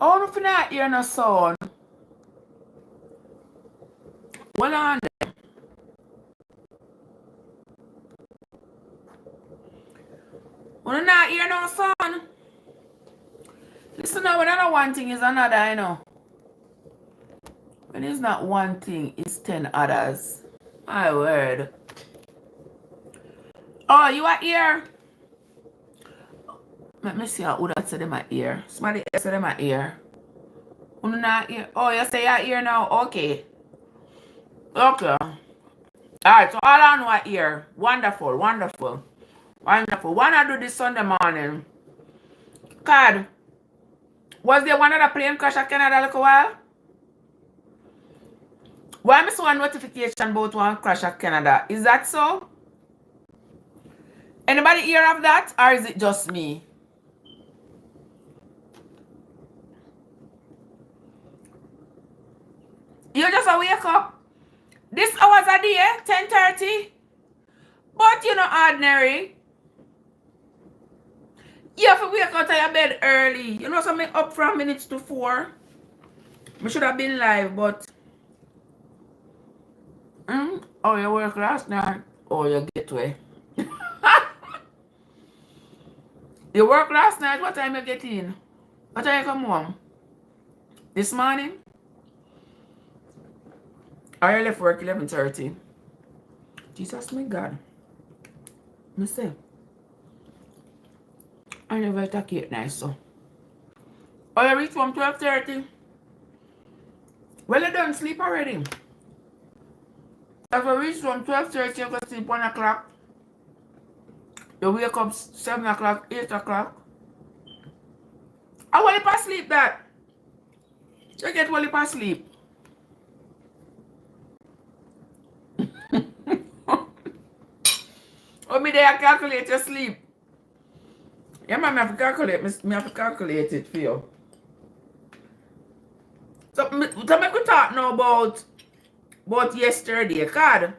Oh, if you not hear no sound. Hold on. When you not hear no sound. Listen now, when another one thing is another, you know. When it's not one thing, it's 10 others. My word. Oh, you are here? Let me see who that said in my ear. Somebody else said in my ear. Who not here? Oh, you say you're here now? Okay. Okay. Alright, so all on our ear. Wonderful, wonderful. Wonderful. Wanna do this Sunday morning? God, was there one other plane crash at Canada a little while? Why miss one notification about one crash at Canada? Is that so? Anybody hear of that? Or is it just me? You just a wake up. This hours a day, 10:30. But you know ordinary. You have to wake out of your bed early. You know something up from minutes to 4. We should have been live, but oh, you work last night. Oh, you get away. You work last night. What time you get in? What time you come home? This morning? I left work 11:30. Jesus, my God. Me say, I never attack it nice, so. Oh, you reach home 12:30? Well, you don't sleep already. If you reach home 12:30, you go sleep 1 o'clock. You wake up 7 o'clock, 8 o'clock. I want you to sleep that. You get well to sleep. Oh, me there calculate your sleep. Yeah, man, I have to calculate. Me have to calculate it for you. So make we talk now about yesterday. Card.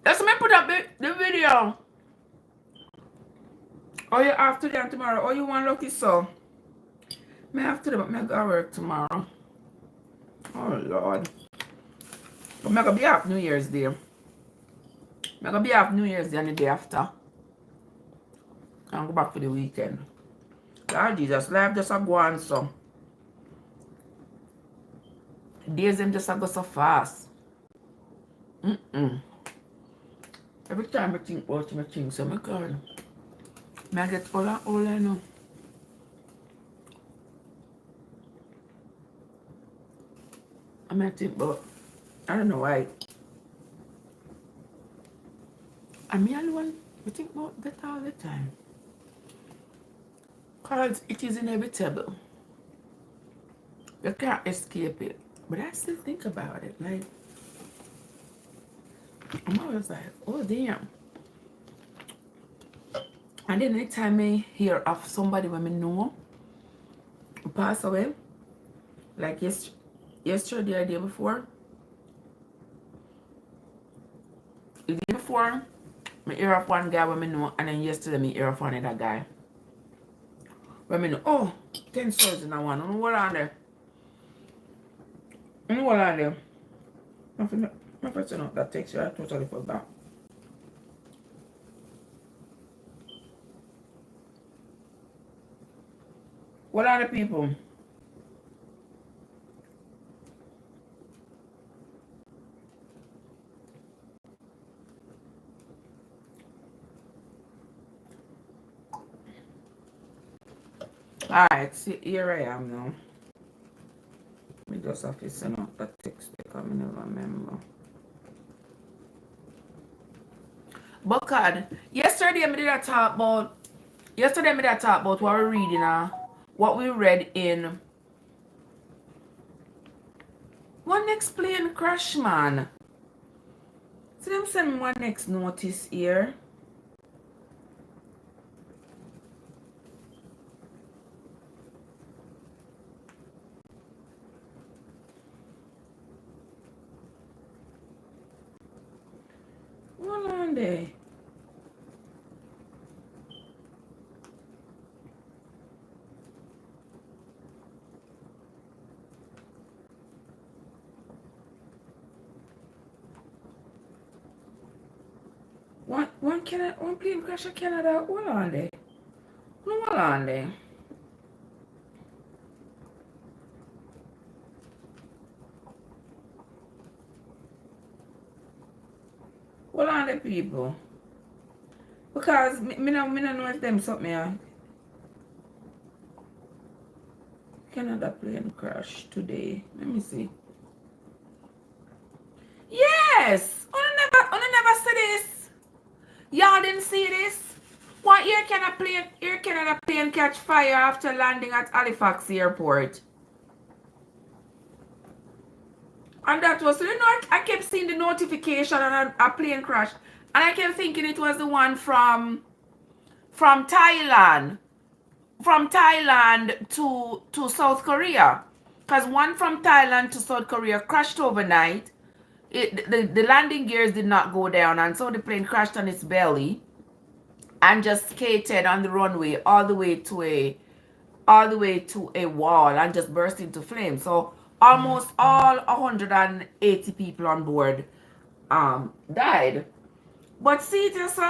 Let's me put up the video. Oh, you have today and tomorrow. Oh, you want lucky so? Me have today, but me go work tomorrow. Oh Lord. But me gonna be off New Year's Day. Me gonna be off New Year's Day and the day after. And go back for the weekend. Lord Jesus, life just a go on so. Days them just a go so fast. Every time I think about my things, so my God. I get all I know. I think about, I don't know why. I'm the only one who think about that all the time. Because it is inevitable. You can't escape it. But I still think about it. Like, I'm always like, oh damn. And then anytime I hear of somebody when I know pass away, like yesterday or the day before, the day before, I hear of one guy when I know, and then yesterday I hear of another guy. When I know, oh, 10 souls in that one. Hold on there. Hold on there. My first note that takes you, I totally forgot. What are the people? Alright, see, here I am now. We just have to send out that text because I never remember. But God, yesterday I did a talk about what we're reading what we read in one explain crash man. So them send me one next notice here. Hold on there. One plane crash in Canada. Hold on there. No, hold on there. Hold on there, people. Because me no know if them something here. Canada plane crash today. Let me see. Yes! I never see this. Y'all didn't see this? One Air Canada plane catch fire after landing at Halifax Airport. And that was, you know, I kept seeing the notification on a plane crash. And I kept thinking it was the one from Thailand. From Thailand to South Korea. Because one from Thailand to South Korea crashed overnight. The landing gears did not go down, and so the plane crashed on its belly and just skated on the runway all the way to a wall and just burst into flames. So almost all 180 people on board died. But see this,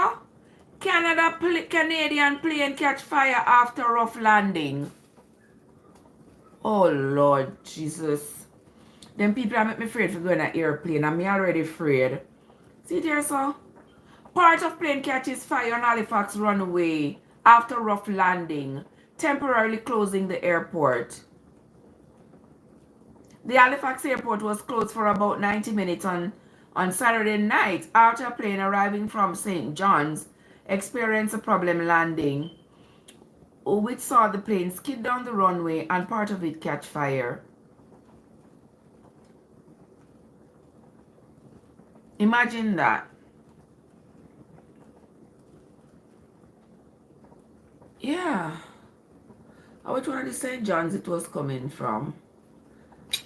Canadian plane catch fire after rough landing. Oh Lord Jesus. Them people are make me afraid for going on an airplane, and me already afraid. See there, sir? Part of plane catches fire on Halifax runway after rough landing, temporarily closing the airport. The Halifax airport was closed for about 90 minutes on Saturday night after a plane arriving from St. John's experienced a problem landing, which saw the plane skid down the runway and part of it catch fire. Imagine that. Yeah. Which one of the St. John's it was coming from?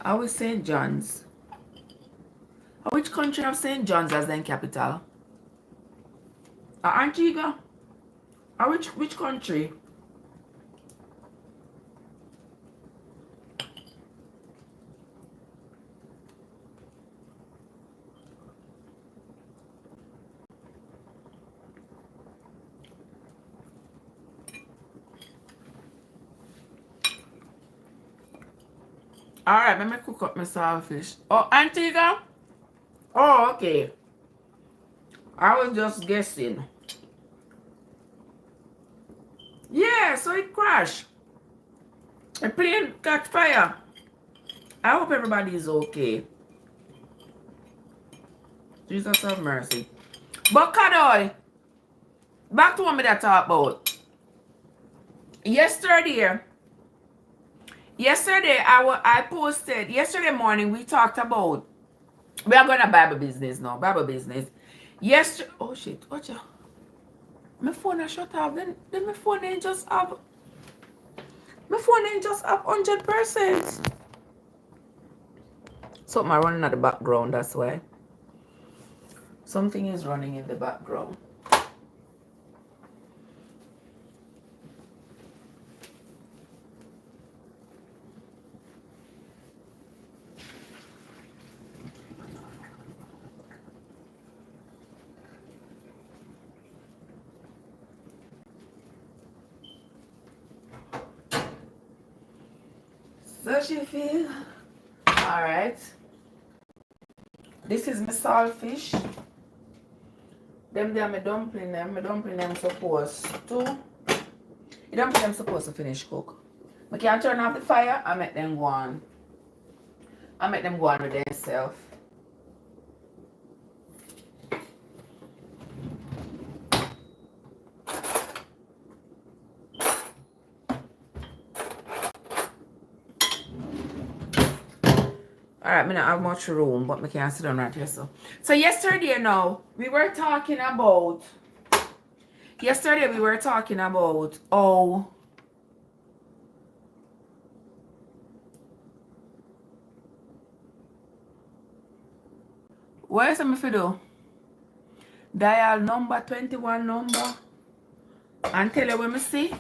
I was St. John's. Which country of St. John's as their capital? Antigua. Which country? Alright, let me cook up my saltfish. Oh, Antigua? Oh, okay. I was just guessing. Yeah, so it crashed. A plane catch fire. I hope everybody is okay. Jesus have mercy. But Kadoy, back to what me that talk about. Yesterday I posted, yesterday morning we talked about, we are going to Bible business now, Bible business. Yesterday, oh shit, watch out. My phone is shut off, then my phone ain't just up. My phone ain't just up 100%. Something running at the background, that's why. Something is running in the background. So she feel alright. This is my saltfish. Them there my dumpling them supposed to. The dumpling them supposed to finish cook. I can turn off the fire and make them go on. I make them go on with themselves. Alright, I don't have much room, but I can't sit down right here. So yesterday now, we were talking about oh, what is it for do? Dial number 21 number and tell you when I see.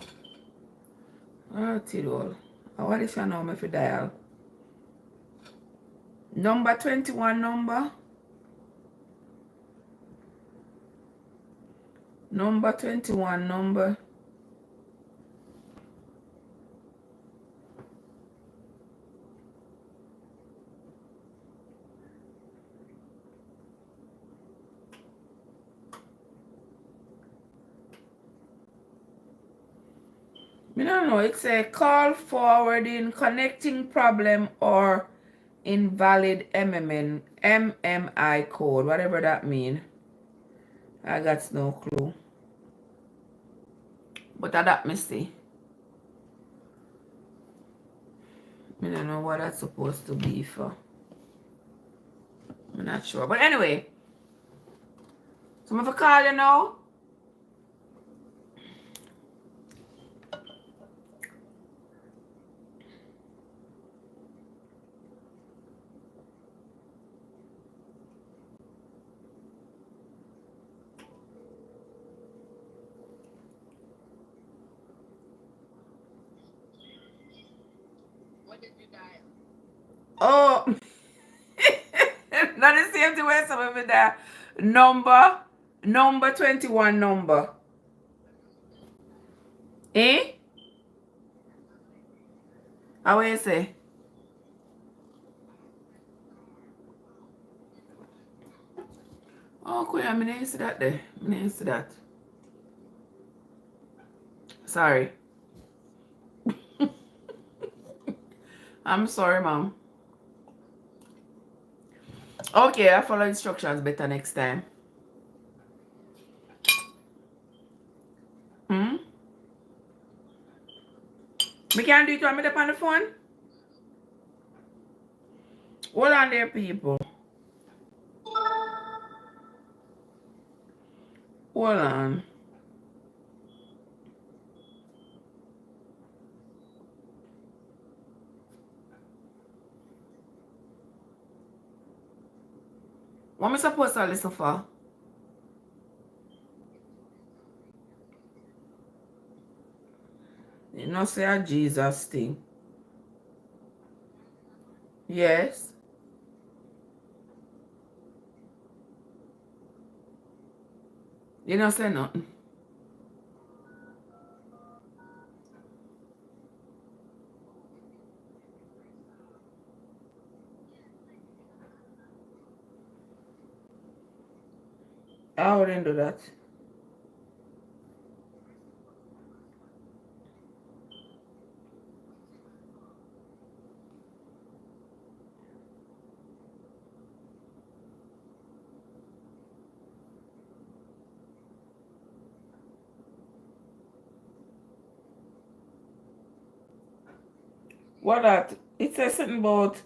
Oh, Tidol. What is your number for dial? Number 21 number. Number 21 number. I don't know. It's a call forwarding, connecting problem, or invalid MMI code. Whatever that mean. I got no clue. But that me see. I don't know what that's supposed to be for. I'm not sure. But anyway. So I'm going to call you now. Oh, not the same thing where some of it there. Number 21 number. Eh? How will you say? Oh, cool. I didn't see that there. I didn't see that. Sorry. I'm sorry, mom. Okay, I follow instructions better next time. Hmm? We can't do it when I'm up on the phone? Hold on there, people. Hold on. What am I supposed to listen for? You know, say a Jesus thing. Yes. You don't say nothing. I wouldn't do that. What that? It says something about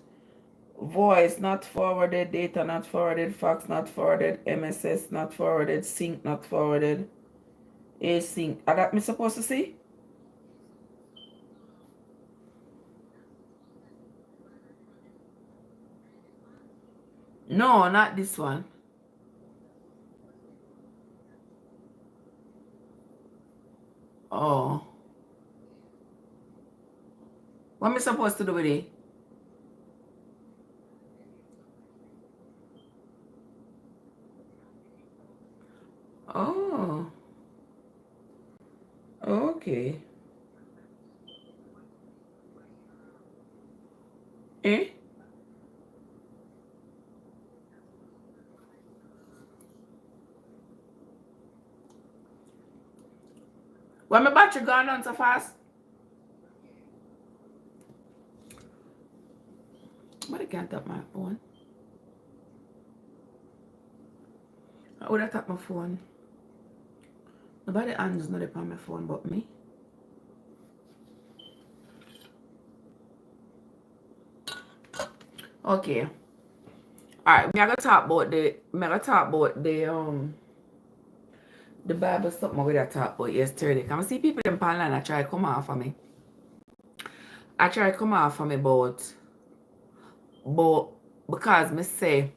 voice not forwarded, data not forwarded, fax not forwarded, MSS not forwarded, sync not forwarded, async. Are that me supposed to see? No, not this one. Oh. What am I supposed to do with it? Oh. Okay. Eh? Why my battery gone on so fast? But I can't tap my phone. I would have tapped my phone. Nobody hands not upon my phone but me. Okay. Alright, me I gonna talk about the Bible something we talk about yesterday. Can I see people in online I try to come off of me. I try to come off of me but because me say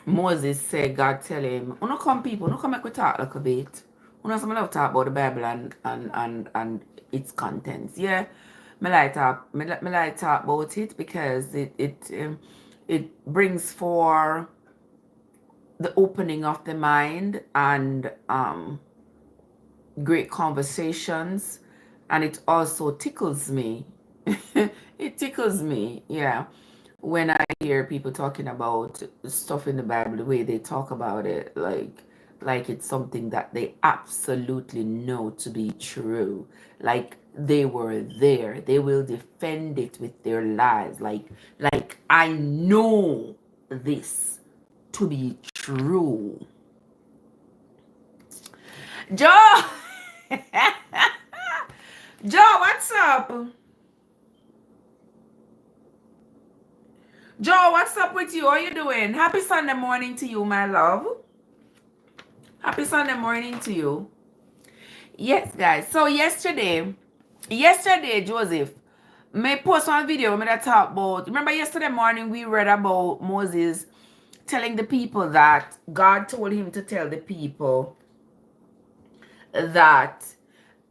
Moses said God tell him, "Uno come people, uno come make we talk like a bit. Uno some love talk about the Bible and its contents. Yeah. Me like talk about it because it brings for the opening of the mind and great conversations, and it also tickles me. It tickles me, yeah, when I hear people talking about stuff in the Bible, the way they talk about it, like it's something that they absolutely know to be true. Like they were there. They will defend it with their lives. Like I know this to be true. Joe! Joe, what's up? Joe, what's up with you? How you doing? Happy Sunday morning to you, my love. Happy Sunday morning to you. Yes, guys. So yesterday, Joseph, me post one video me that talk about. Remember yesterday morning we read about Moses telling the people that God told him to tell the people that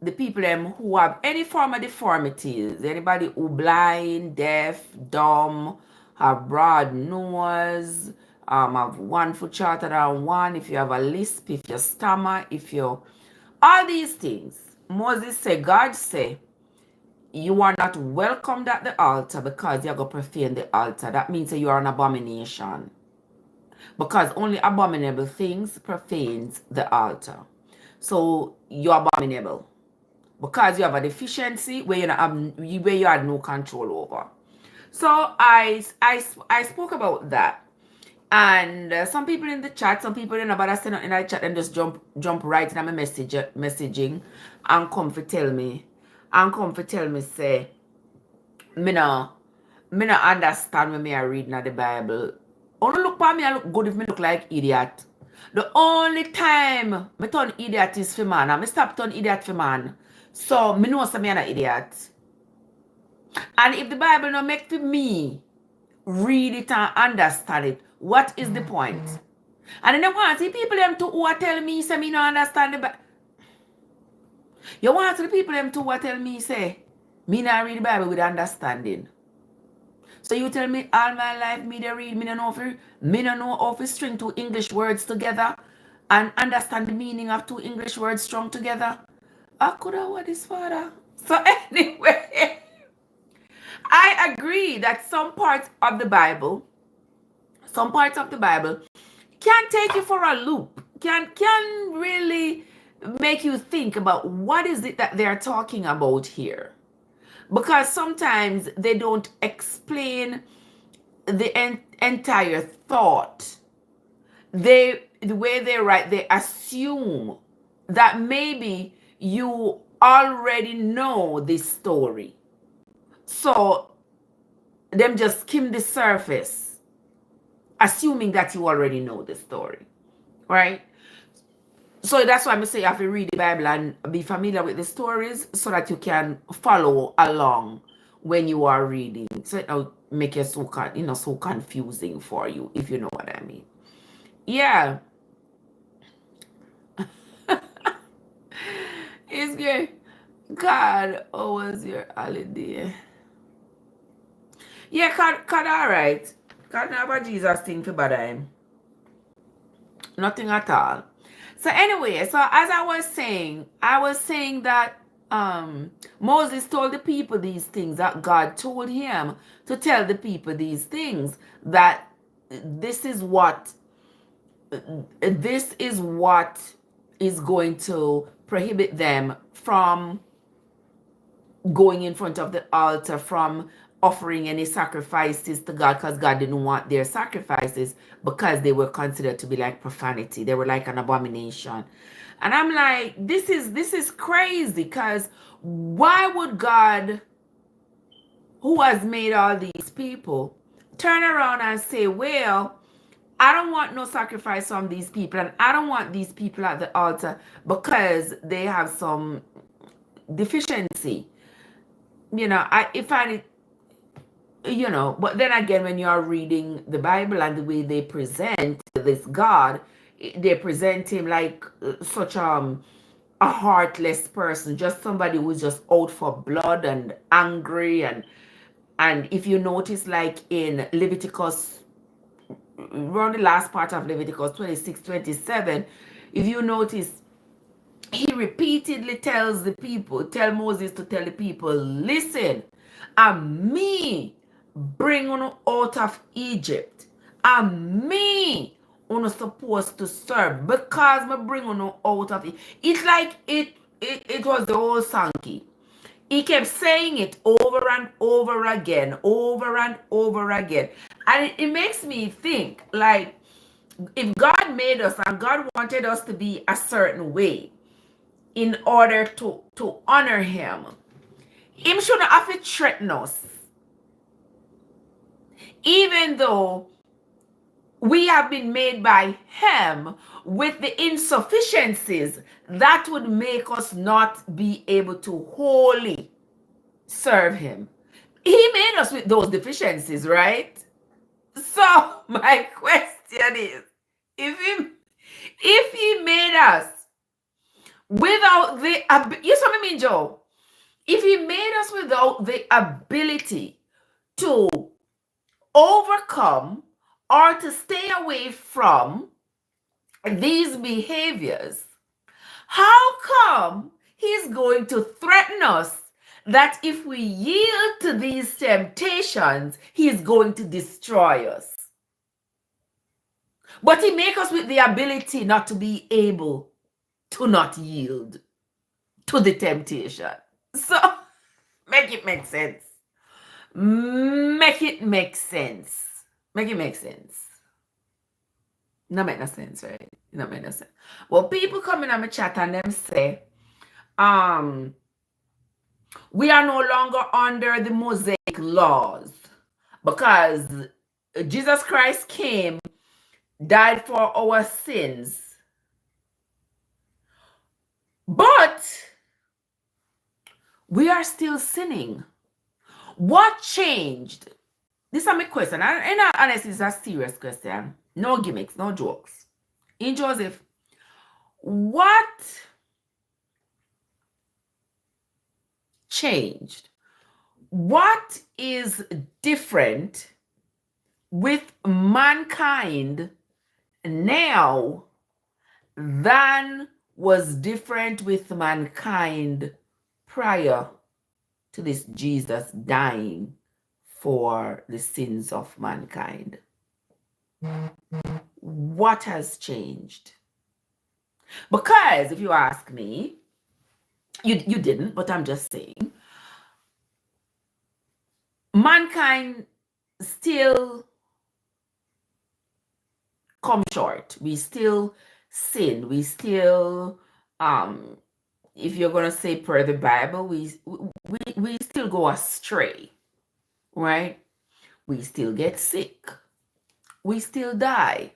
the people them who have any form of deformities, anybody who blind, deaf, dumb, have broad nose, have 1 foot shorter than one, if you have a lisp, if you stammer, if you all these things, Moses said, God say, you are not welcomed at the altar because you're going to profane the altar. That means that you are an abomination. Because only abominable things profanes the altar. So you're abominable. Because you have a deficiency where you had no control over. So I spoke about that. And some people in the chat, some people in about in the chat and just jump right in my messaging and come to tell me say me no understand when me I read in the Bible. Only look for me I look good if me look like idiot. The only time me turn idiot is for man. And me stop turn idiot for man. So me know some me an idiot. And if the Bible no make for me read it and understand it, what is the point? And then I want to see people them to who are tell me say me no understand the Bible. You want to see the people them to who are tell me say me not read the Bible with understanding. So you tell me all my life me they read, me no know how to string 2 English words together and understand the meaning of 2 English words strung together. I could have what this father. So anyway, I agree that some parts of the Bible can take you for a loop, can really make you think about what is it that they're talking about here. Because sometimes they don't explain the entire thought. The way they write, they assume that maybe you already know this story. So them just skim the surface, assuming that you already know the story, right? So that's why I say you have to read the Bible and be familiar with the stories so that you can follow along when you are reading. So it will make it so confusing for you, if you know what I mean. Yeah. It's good. God, how was your holiday? Yeah, God all right. God never Jesus thing for bad him. Nothing at all. So anyway, so as I was saying that Moses told the people these things, that God told him to tell the people these things, that this is what is going to prohibit them from going in front of the altar, from offering any sacrifices to God, because God didn't want their sacrifices because they were considered to be like profanity. They were like an abomination. And I'm like, this is crazy, because why would God, who has made all these people, turn around and say, well, I don't want no sacrifice from these people, and I don't want these people at the altar because they have some deficiency. I find it, but then again, when you are reading the Bible and the way they present this God, they present him like such a heartless person, just somebody who's just out for blood and angry. And if you notice, like in Leviticus around the last part of Leviticus 26:27, if you notice, he repeatedly tell Moses to tell the people, listen, I'm me bring you out of Egypt. I'm me you supposed to serve because me bring you out of it. It's like it was the whole Sankey. He kept saying it over and over again, over and over again. And it makes me think, like, if God made us and God wanted us to be a certain way in order to honor him shouldn't have to threaten us. Even though we have been made by him with the insufficiencies that would make us not be able to wholly serve him. He made us with those deficiencies, right? So my question is, if he made us without the, you saw me, Joe, if he made us without the ability to overcome or to stay away from these behaviors, how come he's going to threaten us that if we yield to these temptations, he's going to destroy us? But he makes us with the ability not to be able to not yield to the temptation. So, make it make sense. Make it make sense. Make it make sense. Not make no sense, right? Not make no sense. Well, people come in on my chat and them say, we are no longer under the Mosaic laws because Jesus Christ came, died for our sins. But we are still sinning. What changed? This is my question. And honestly, it's a serious question. No gimmicks, no jokes. In Joseph, what changed? What is different with mankind now than was different with mankind prior to this Jesus dying for the sins of mankind? What has changed? Because if you ask me, you didn't, but I'm just saying, mankind still come short. We still sin. We still, if you're gonna say per the Bible, we still go astray, right? We still get sick. We still die.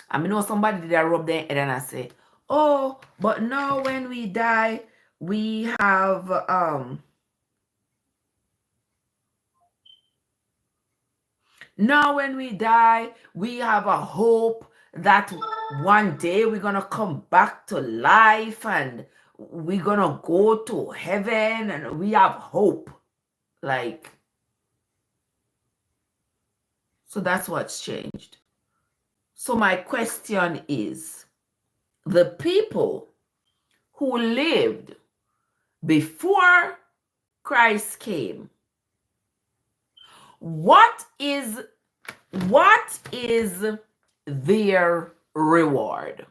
I mean, know somebody did rub their head and I say, oh, but now when we die, we have now when we die, we have a hope that one day we're gonna come back to life and we're gonna go to heaven and we have hope. Like, so that's what's changed. So my question is, the people who lived before Christ came, what is their reward?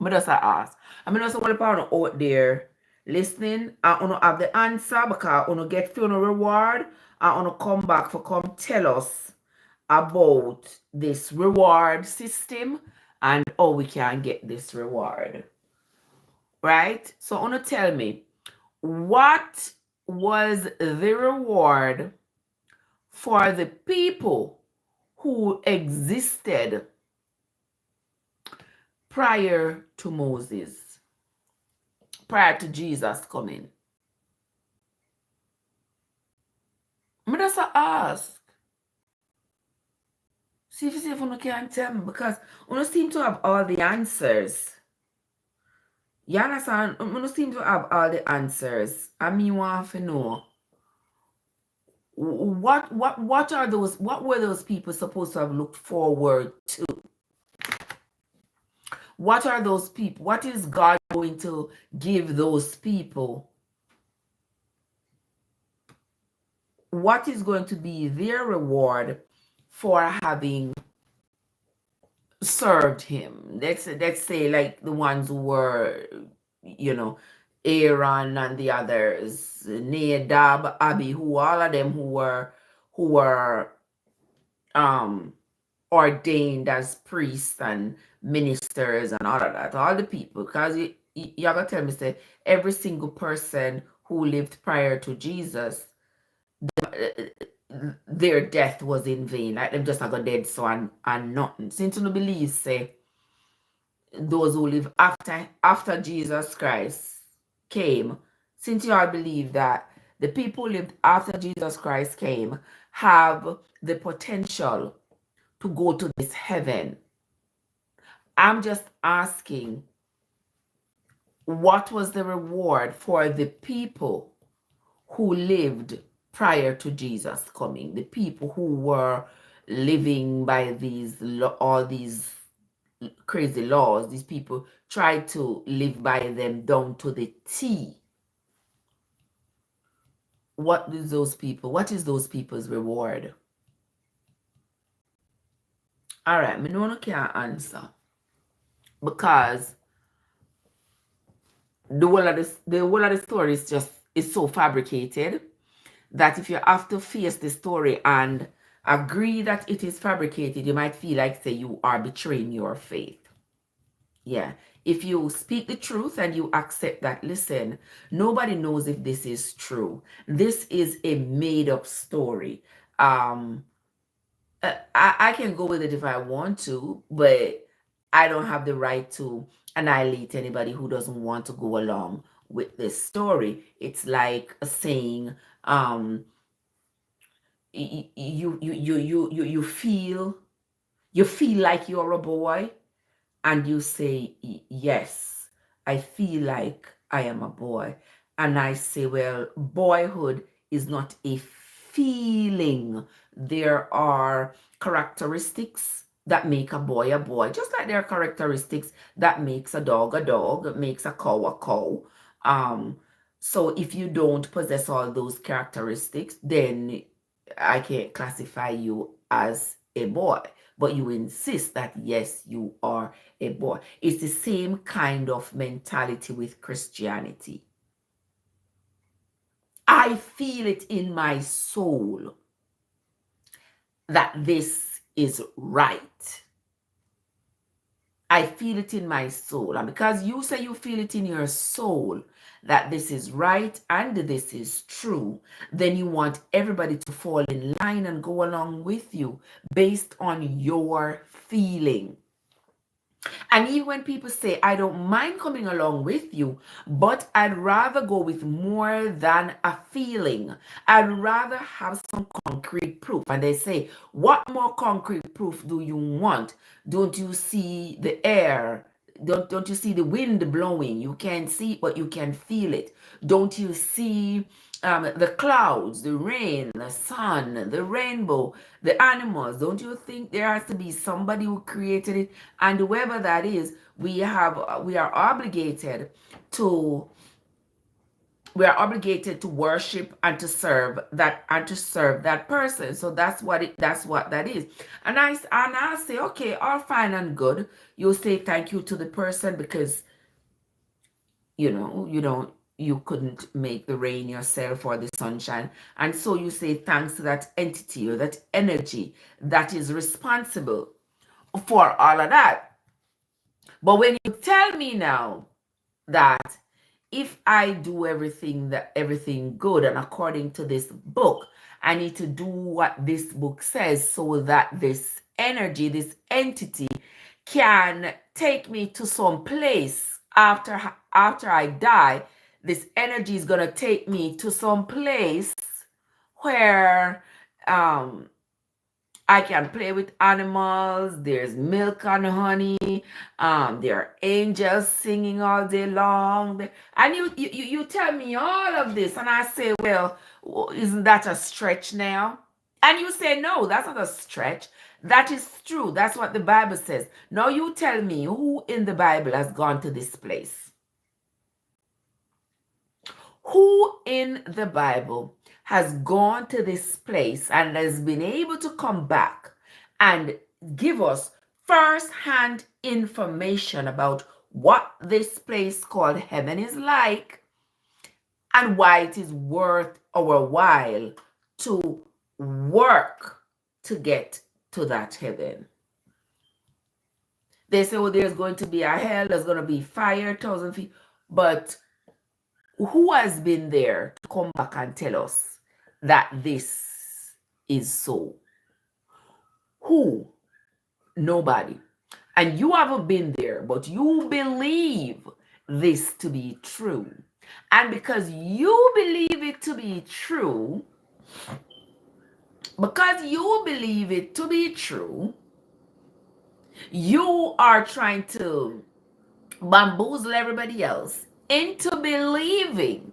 I just ask. I mean, also what about out there listening, I want to have the answer because I want to get few reward. I want to come back for come tell us about this reward system and how we can get this reward. Right? So I want to tell me, what was the reward for the people who existed prior to Moses, prior to Jesus coming? I'm just ask. See if you can tell me, because we don't seem to have all the answers. You understand? We don't seem to have all the answers. I mean, want to know what are those, what were those people supposed to have looked forward to? What are those people? What is God going to give those people? What is going to be their reward for having served him? Let's say like the ones who were, you know, Aaron and the others, Nadab, Abihu, all of them who were ordained as priests and ministers and all of that, all the people, because you're gonna tell me, say every single person who lived prior to Jesus, their death was in vain, like them just like a dead so and nothing. Since you believe, say those who live after Jesus Christ came, since you all believe that the people who lived after Jesus Christ came have the potential to go to this heaven, I'm just asking, what was the reward for the people who lived prior to Jesus coming? The people who were living by all these crazy laws. These people tried to live by them down to the T. What is those people? What is those people's reward? All right, me no one can answer, because the whole of the story is so fabricated that if you have to face the story and agree that it is fabricated, you might feel like, say, you are betraying your faith. Yeah. If you speak the truth and you accept that, listen, nobody knows if this is true. This is a made-up story. I can go with it if I want to, but I don't have the right to annihilate anybody who doesn't want to go along with this story. It's like saying, you feel like you're a boy, and you say, yes, I feel like I am a boy. And I say, well, boyhood is not a feeling. There are characteristics that make a boy, just like there are characteristics that makes a dog, makes a cow. So if you don't possess all those characteristics, then I can't classify you as a boy. But you insist that, yes, you are a boy. It's the same kind of mentality with Christianity. I feel it in my soul that this is right. I feel it in my soul. And because you say you feel it in your soul that this is right and this is true, then you want everybody to fall in line and go along with you based on your feeling. And even when people say, I don't mind coming along with you, but I'd rather go with more than a feeling. I'd rather have some concrete proof. And they say, what more concrete proof do you want? Don't you see the air? Don't you see the wind blowing? You can't see it, but you can feel it. Don't you see the clouds, the rain, the sun, the rainbow, the animals? Don't you think there has to be somebody who created it? And whoever that is, we are obligated to worship and to serve that person. So that's what that is. And I say, okay, all fine and good. You say thank you to the person because you couldn't make the rain yourself or the sunshine, and so you say thanks to that entity or that energy that is responsible for all of that. But when you tell me now that if I do everything good and according to this book, I need to do what this book says so that this energy, this entity can take me to some place after I die. This energy is going to take me to some place where I can play with animals. There's milk and honey. There are angels singing all day long. And you tell me all of this, and I say, well, isn't that a stretch now? And you say, no, that's not a stretch. That is true. That's what the Bible says. Now you tell me who in the Bible has gone to this place? Who in the Bible has gone to this place and has been able to come back and give us first-hand information about what this place called heaven is like and why it is worth our while to work to get to that heaven? They say, well, there's going to be a hell, there's going to be fire, 1,000 feet, but who has been there to come back and tell us that this is so? Who? Nobody. And you haven't been there, but you believe this to be true. And because you believe it to be true, you are trying to bamboozle everybody else into believing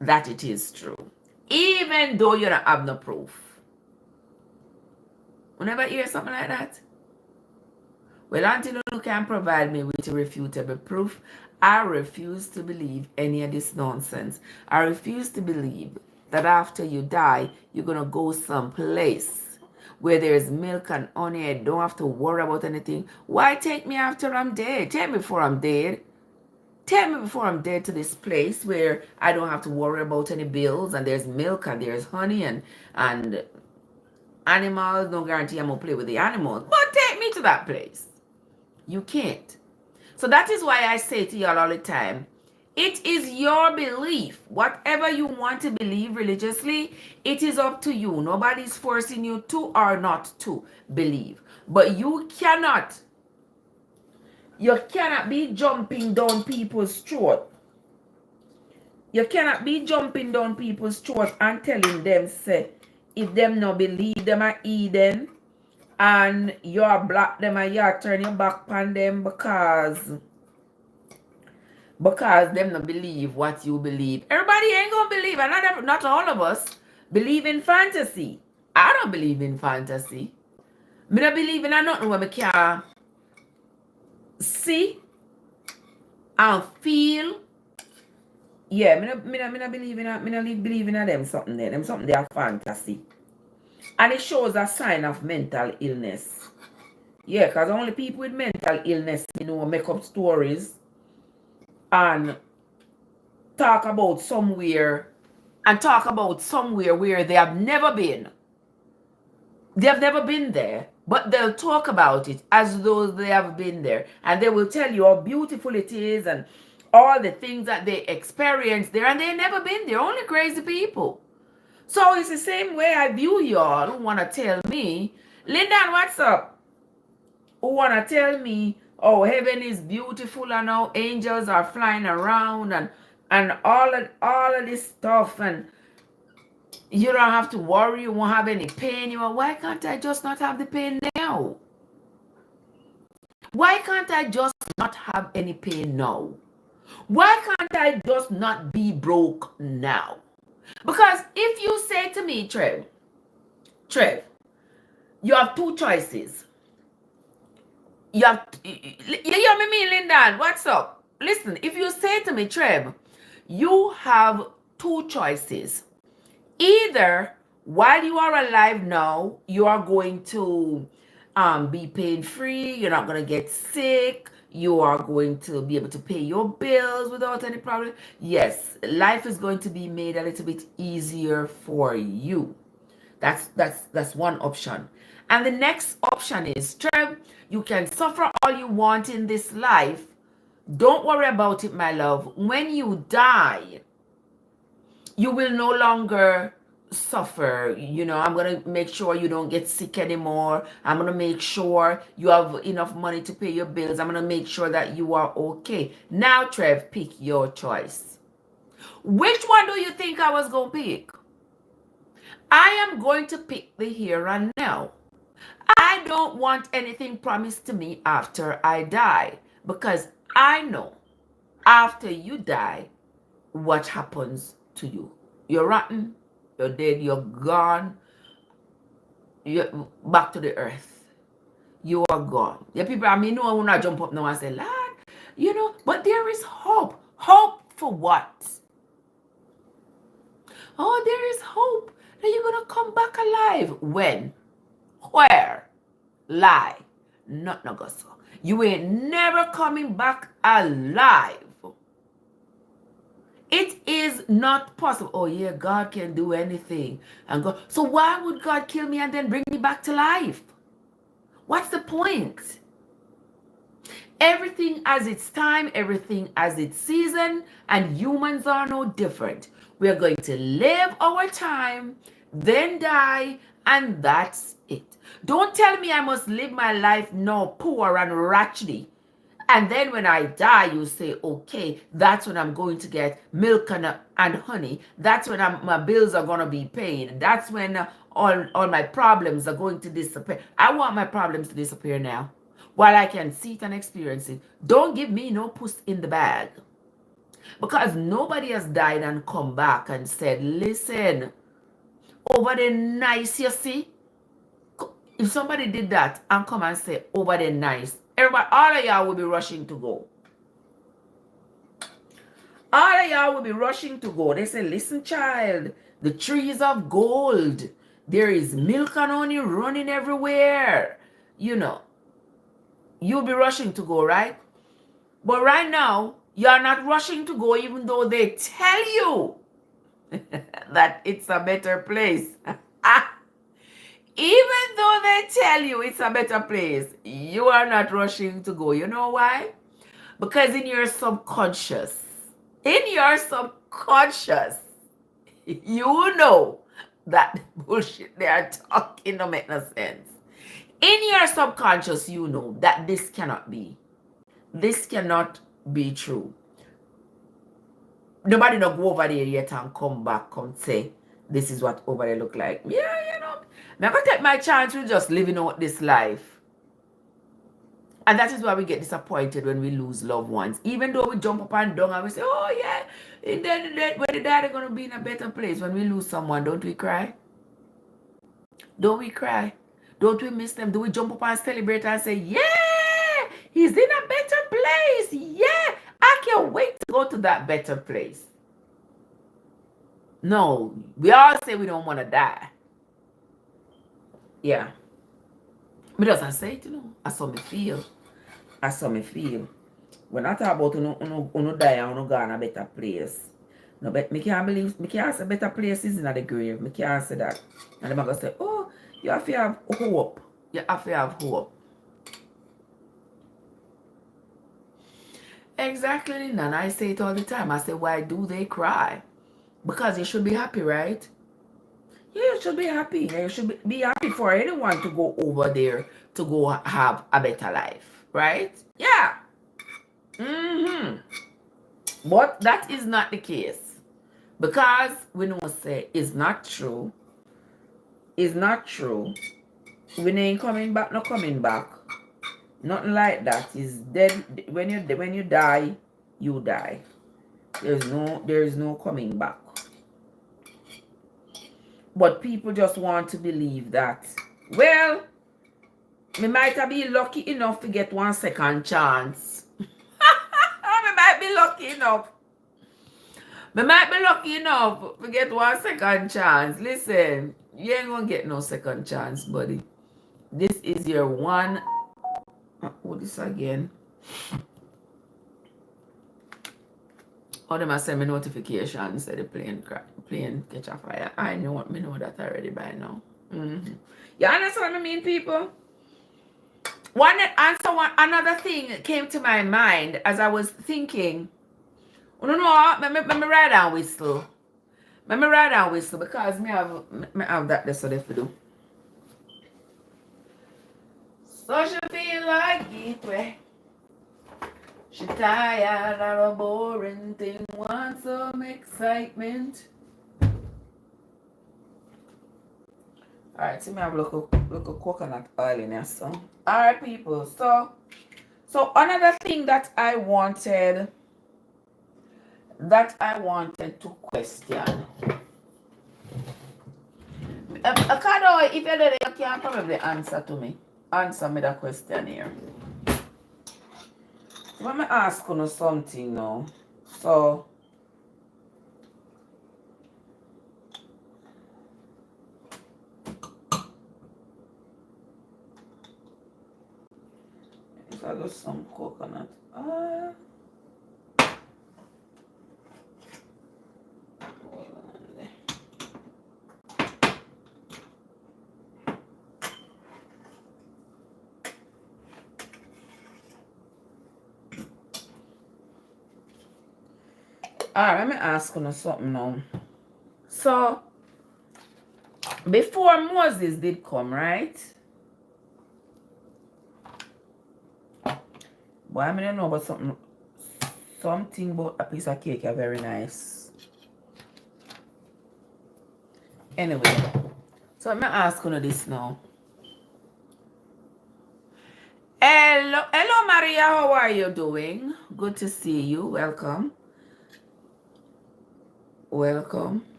that it is true, even though you don't have no proof. Whenever you hear something like that, well, until you can provide me with irrefutable proof, I refuse to believe any of this nonsense. I refuse to believe that after you die, you're going to go someplace where there's milk and honey. I don't have to worry about anything. Why take me after I'm dead? Take me before I'm dead. Take me before I'm dead to this place where I don't have to worry about any bills and there's milk and there's honey and animals. No guarantee I'm going to play with the animals. But take me to that place. You can't. So that is why I say to y'all all the time, it is your belief. Whatever you want to believe religiously, it is up to you. Nobody's forcing you to or not to believe. But you cannot be jumping down people's throat. You cannot be jumping down people's throat and telling them, say, if them no believe them are Eden, and you are block them and you are turn your back on them because them not believe what you believe. Everybody ain't gonna believe, and not all of us believe in fantasy. I don't believe in fantasy. Me not believe in nothing where me can see and feel. Yeah, me not believe in them something there. Them something they are fantasy. And it shows a sign of mental illness. Yeah, because only people with mental illness, make up stories and talk about somewhere where they have never been. They have never been there, but they'll talk about it as though they have been there. And they will tell you how beautiful it is and all the things that they experienced there, and they've never been there. Only crazy people. So it's the same way I view y'all who want to tell me, Linda, what's up? Who want to tell me, oh, heaven is beautiful and how angels are flying around and all of this stuff, and you don't have to worry, you won't have any pain. Why can't I just not have the pain now? Why can't I just not have any pain now? Why can't I just not be broke now? Because if you say to me, Trev, you have two choices. You hear me, Linda? What's up? Listen, if you say to me, Trev, you have two choices. Either while you are alive now, you are going to be pain-free, you're not going to get sick, you are going to be able to pay your bills without any problem. Yes, life is going to be made a little bit easier for you. That's one option. And the next option is, Trev, you can suffer all you want in this life. Don't worry about it, my love. When you die, you will no longer suffer. I'm going to make sure you don't get sick anymore. I'm going to make sure you have enough money to pay your bills. I'm going to make sure that you are okay. Now, Trev, pick your choice. Which one do you think I was going to pick? I am going to pick the here and now. I don't want anything promised to me after I die, because I know after you die, what happens to you. You're rotten, you're dead, you're gone, you're back to the earth. You are gone. Yeah, people, I mean, no one will not jump up now and say, Lord, you know, but there is hope. Hope for what? Oh, there is hope that you're going to come back alive. When? Where? Lie. Not no go so. You ain't never coming back alive. It is not possible. Oh yeah, God can do anything. And God, so why would God kill me and then bring me back to life? What's the point? Everything has its time, everything has its season, and humans are no different. We are going to live our time, then die, and that's it. Don't tell me I must live my life now poor and wretched. And then when I die, you say, okay, that's when I'm going to get milk and honey. That's when my bills are going to be paid. That's when all my problems are going to disappear. I want my problems to disappear now while I can see it and experience it. Don't give me no puss in the bag. Because nobody has died and come back and said, listen, over the nice, you see? If somebody did that and come and say, over the nice, everybody, all of y'all will be rushing to go. All of y'all will be rushing to go. They say, listen, child, the trees of gold. There is milk and honey running everywhere. You know, you'll be rushing to go, right? But right now, you're not rushing to go, even though they tell you that it's a better place. Even though they tell you it's a better place, you are not rushing to go. You know why? Because in your subconscious, you know that bullshit they are talking don't make no sense. In your subconscious, you know that this cannot be. This cannot be true. Nobody not go over there yet and come back and say, this is what over there look like. Yeah, you know. I'm going to take my chance with just living out this life. And that is why we get disappointed when we lose loved ones. Even though we jump up and down and we say, oh yeah, when they die, they're going to be in a better place. When we lose someone, don't we cry? Don't we cry? Don't we miss them? Do we jump up and celebrate and say, yeah, he's in a better place. Yeah, I can't wait to go to that better place. No, we all say we don't want to die. Yeah. Me doesn't say it, you know. I saw me feel. When I talk about uno die and uno go in a better place. No, but me can't believe, me can't say better place is in the grave. Me can't say that. And them are going to say, oh, you have to have hope. You have to have hope. Exactly, and I say it all the time. I say, why do they cry? Because you should be happy, right? Yeah, you should be happy. You should be happy for anyone to go over there to go have a better life, right? Yeah. But that is not the case. Because we know say it's not true. It's not true. We ain't coming back, not coming back. Nothing like that. It's dead. When you die, you die. There is no coming back. But people just want to believe that, well, me might be lucky enough to get one second chance. Me might be lucky enough. Me might be lucky enough to get one second chance. Listen, you ain't gonna get no second chance, buddy. This is your one. Oh, this again. Oh, them send me notifications that the plane catch a fire. I know that already by now. You understand what I mean, people? Another thing came to my mind as I was thinking. Oh, no, let me ride and whistle. Let me ride and whistle because me have that that's what I have to do. So she feel like it way. She tired of a boring thing, wants some excitement. Alright, see me have look coconut oil in here, so. Alright, people. So another thing that I wanted to question. Kado, if you're there, you can probably answer me that question here. So let me ask you something now. So if I got some coconut oil. Alright, let me ask you something now. So before Moses did come, right? Boy, I don't know about something about a piece of cake are very nice. Anyway, so let me ask you this now. Hello Maria, how are you doing? Good to see you. Welcome.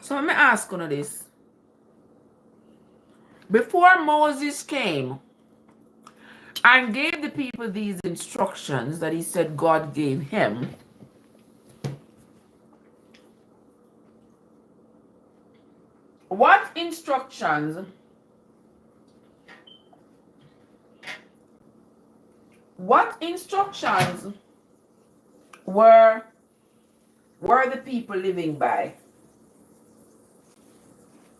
So let me ask you this. Before Moses came and gave the people these instructions that he said God gave him, what instructions were the people living by?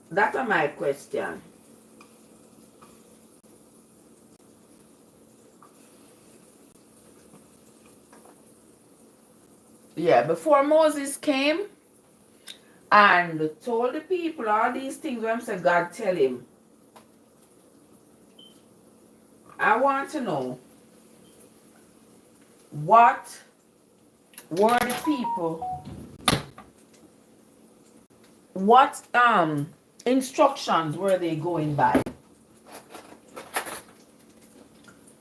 That's my question. Yeah, before Moses came and told the people all these things when said God tell him, I want to know what were the people, what instructions were they going by?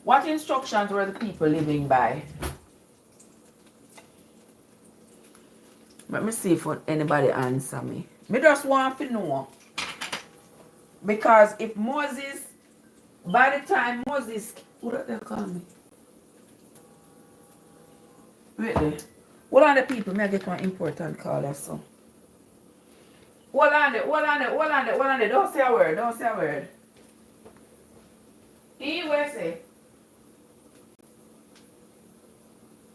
What instructions were the people living by? Let me see if anybody answer me. Me just want to know. Because if Moses, by the time Moses, what do they call me? Wait there. Hold on the people, may I get one important call or so. Hold on there. Don't say a word. He will say.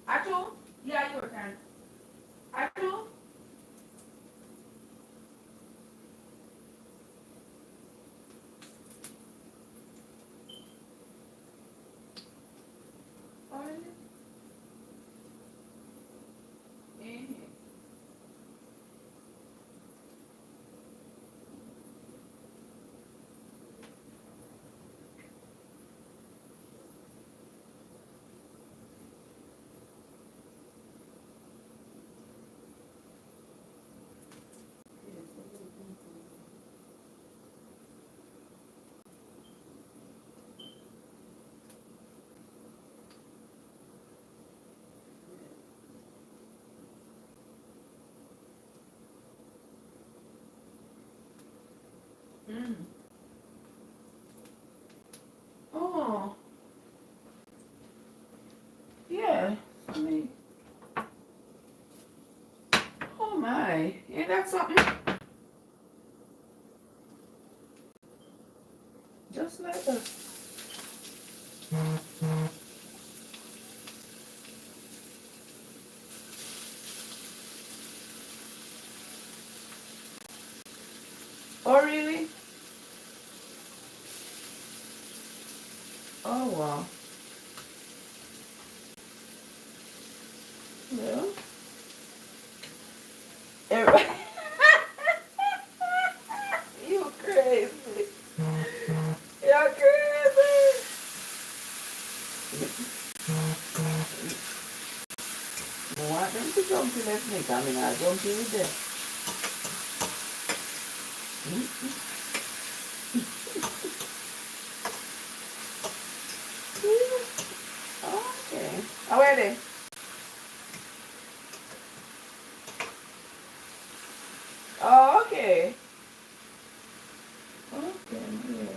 Atu? Yeah, your turn. Atu? Oh. Yeah. I mean. Oh my. Ain't that something? Just like that. Oh really? Oh wow. Yeah. Everybody. You crazy. You're crazy. I want them to jump in with me. I mean, I'll jump in with them. How are they? Oh, okay. Okay, yeah.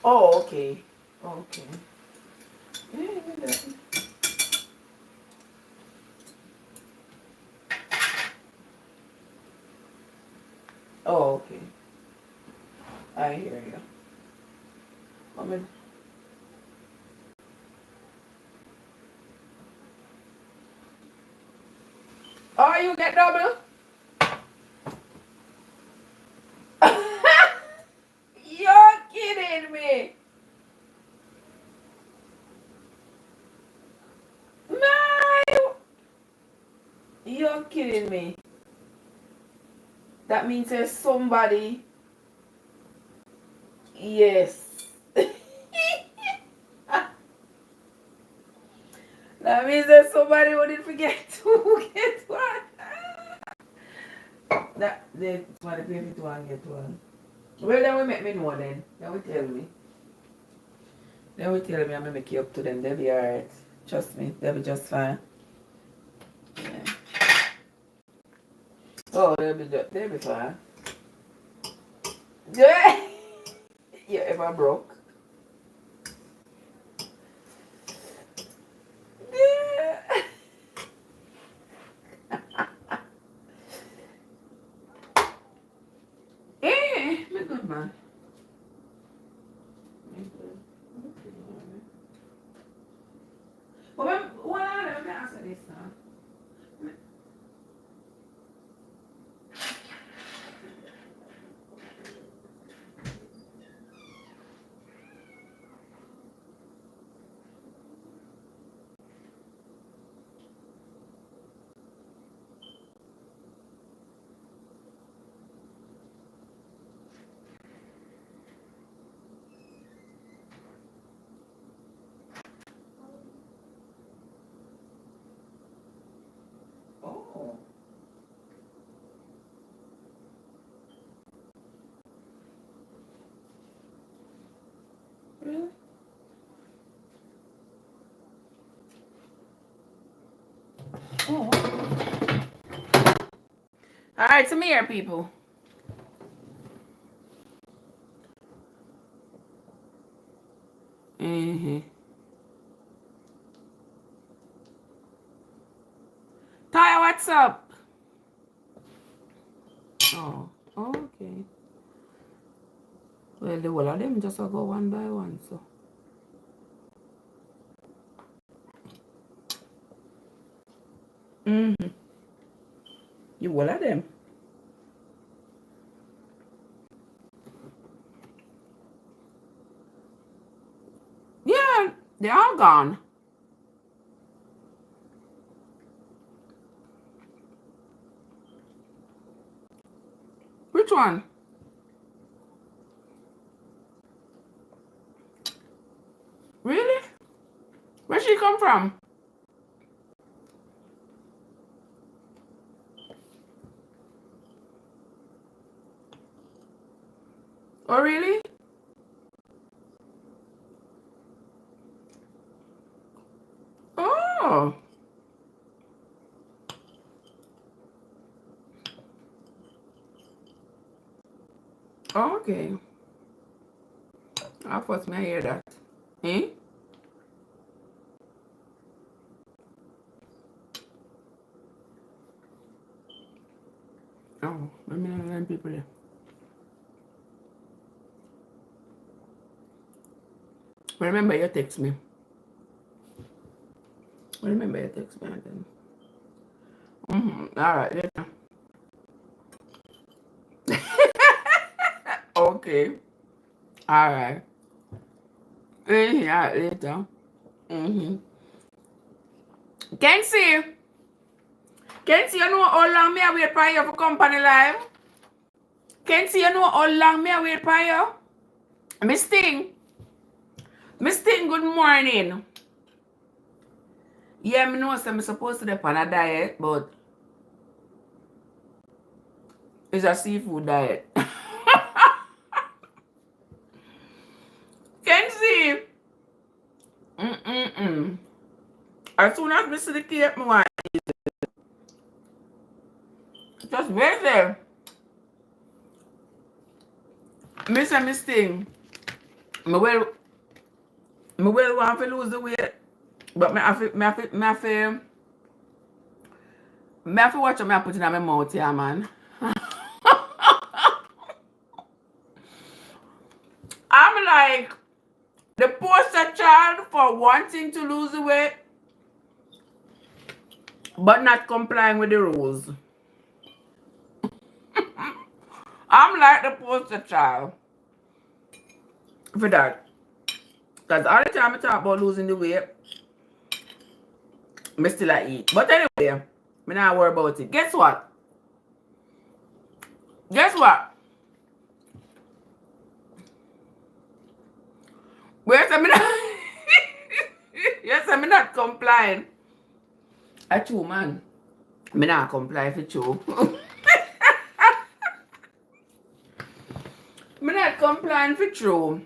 Oh, okay. Okay. Yeah. Oh, okay. I hear you. I mean, oh, you get double? You're kidding me. No. You're kidding me. That means there's somebody. Yes. That means there's somebody who didn't forget to get one. That they somebody pay me to one get one. Well, then will make me know then. Then will tell me. Then will tell me I'm gonna make you up to them. They'll be alright. Trust me, they'll be just fine. Yeah. Oh, they'll be fine. Yeah. You ever broke? Yeah. Eh, me good man. Me good. Well, let me answer this now. Oh, really? Oh. Alright, some here, people. Mm-hmm. Taya, what's up? Oh, okay. Well, the whole of them just go one by one, so. Mm-hmm. You whole of them? Yeah, they're all gone. Which one? Really? Where she come from? Oh, really? Oh. Okay. I first may hear that. Eh? Oh, let me know them people there. Remember you text me. Remember you text me again. Mm-hmm. Alright, later. Okay. Alright. Yeah, later. Mm-hmm. Kenzie, you know how long me I wait for you for company live? Kenzie, you know how long me I wait for you? Miss Ting, good morning. Yeah, me know I'm supposed to be on a diet, but It's a seafood diet. Can see. As soon as I see the cake, I want to eat it. Just wait there. Miss a mistake. I will want to lose the weight. But I have to watch what I put in my mouth here, man. I'm like the poster child for wanting to lose the weight, but not complying with the rules. I'm like the poster child for that. Because all the time I talk about losing the weight, I still I eat. But anyway, I'm not worry about it. Guess what? Guess what? Where's I'm not yes, I'm not complying. I true man. I'm not comply for true. I'm not complying for true.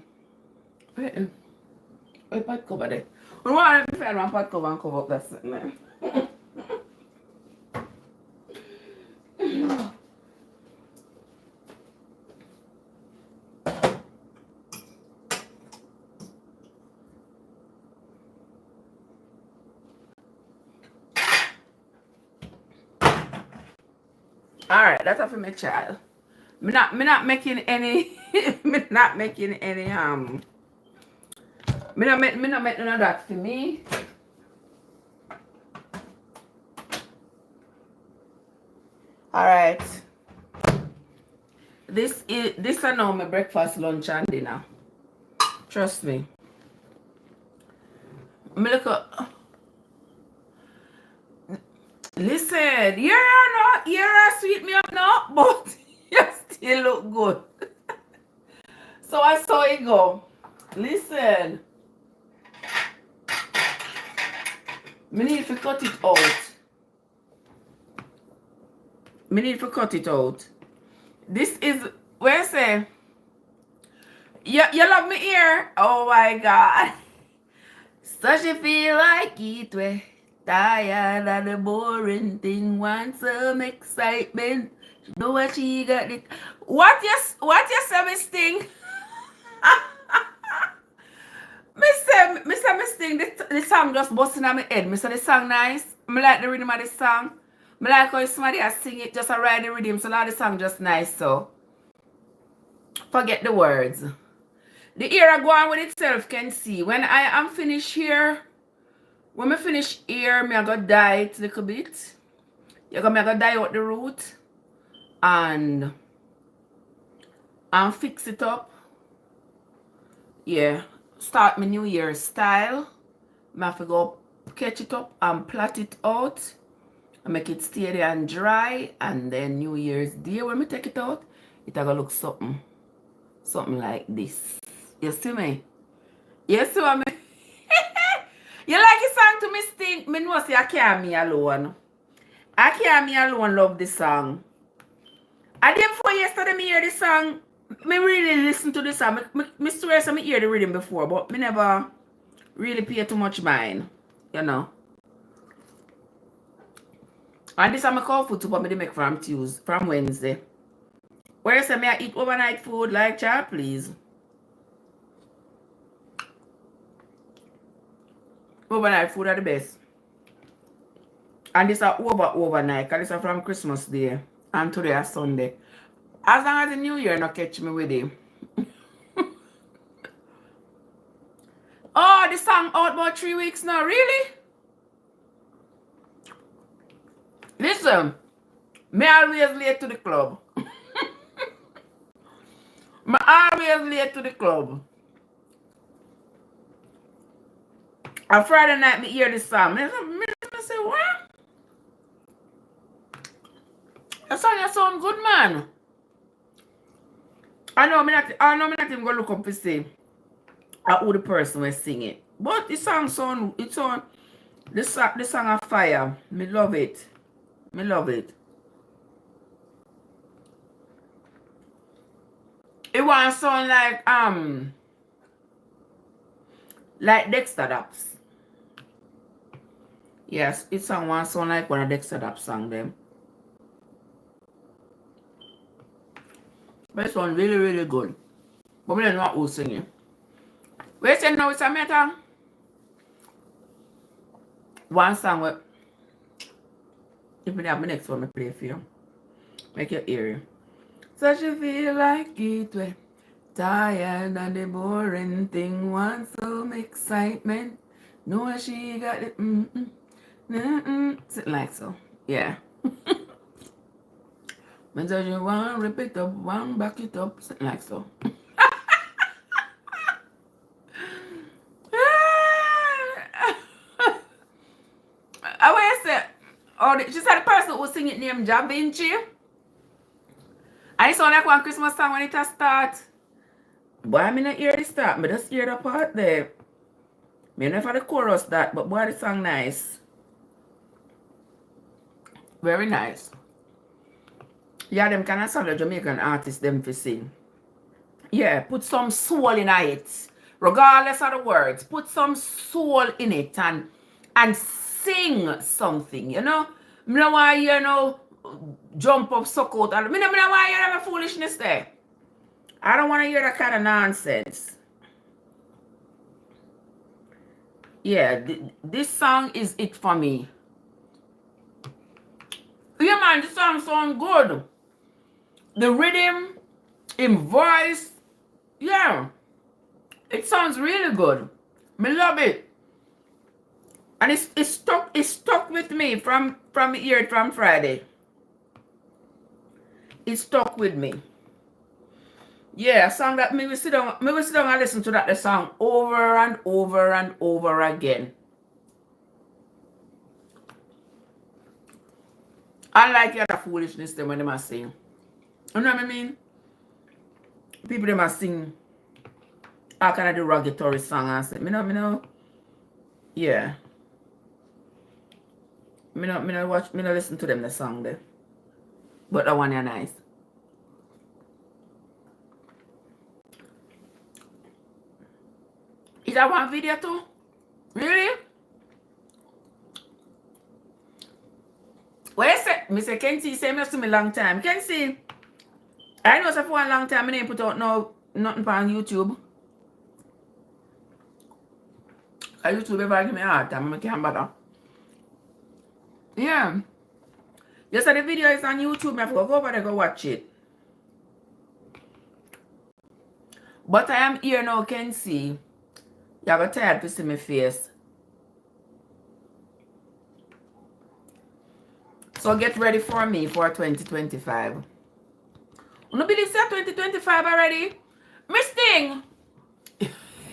Wait, pot cover there. I want to find one pot cover and cover up that sitting there. Alright, that's all for my child. Me not making any me not making any me not make none of that for me. Alright. This I know my breakfast, lunch and dinner. Trust me. Me look up. Listen, you're sweet me up now, but you still look good. So I saw it go. Listen. Me need to cut it out. Me need to cut it out. This is where I say you love me here. Oh my God. So she feel like it way. Tired of the boring thing, want some excitement. She know what she got it. What you say, Miss Sting? Miss Sting, the song just busting on my head. Miss the song nice. I like the rhythm of the song. I like how somebody has sing it, just a ride the rhythm. So now the song just nice. So forget the words. The era go on with itself can see. When I am finished here. When I finish here, I go dye it a little bit. I go dye out the root and fix it up. Yeah, start my New Year style. I have to go catch it up and plait it out and make it steady and dry. And then New Year's Day, when I take it out, it's gonna look something like this. You see me? You see what I mean? You like the song to me, Sting? Me know say I can't me alone. I can't me alone love this song. I did before yesterday me hear this song. Me really listen to this song. Me swear I hear the rhythm before, but me never really pay too much mind. You know. And this is my coffee food but me make from Wednesday. Where you say me I eat overnight food like child, please. Overnight food are the best. And this are overnight. Because this are from Christmas Day. And today is Sunday. As long as the New Year not catch me with it. Oh, this song out about 3 weeks now. Really? Listen. Me always late to the club. Me always late to the club. On Friday night, me hear this song. Me say, what? That song you sound good, man. I know me not even gonna look up to see who the person will sing it. But the song sound, the song of fire. Me love it. Me love it. It want to sound like Dexter Daps. Yes, it sound want to sound like one of Dexter Daps song them. But it sound really, really good. But we don't know who's singing. Wait till now it's a matter. One song with, if we have the next one, I play for you. Make you hear it. Such a feel like it way. Tired and the boring thing wants some excitement. Know she got it. Something like so. Yeah. When you want rip it up, one back it up, something like so. I always say, oh, she said the person who sing it named Da Vinci. I saw like one Christmas song when it start. Boy, I not hear the start, but just hear the part there. Me know for the chorus that, but boy, the song nice. Very nice. Yeah, them kind of song the Jamaican artists them for sing. Yeah, put some soul in it. Regardless of the words, put some soul in it and sing something, you know? I don't want to hear no jump up, suck out. I don't want to hear that foolishness there. I don't want to hear that kind of nonsense. Yeah, this song is it for me. Yeah, man, this song sounds good. The rhythm, in voice, yeah, it sounds really good. I love it. And it's stuck with me from here from Friday. It stuck with me. Yeah, a song that maybe sit down and listen to the song over and over and over again. I like the other foolishness them when they must sing. You know what I mean? People they must sing all kind of derogatory song and say, me know. Yeah. Me no listen to them the song there. But that one is nice. Is that one video too? Really? What you say? Me say Kenzie say me see me long time. Kenzie, I know so for a long time I didn't put out nothing on YouTube. YouTube ever give me a hard time, I can't bother. Yeah. You said the video is on YouTube, I have to go over there go watch it. But I am here now, Kenzie. You have a tired to see my face. So get ready for me for 2025. You don't believe it's 2025 already? Miss Thing!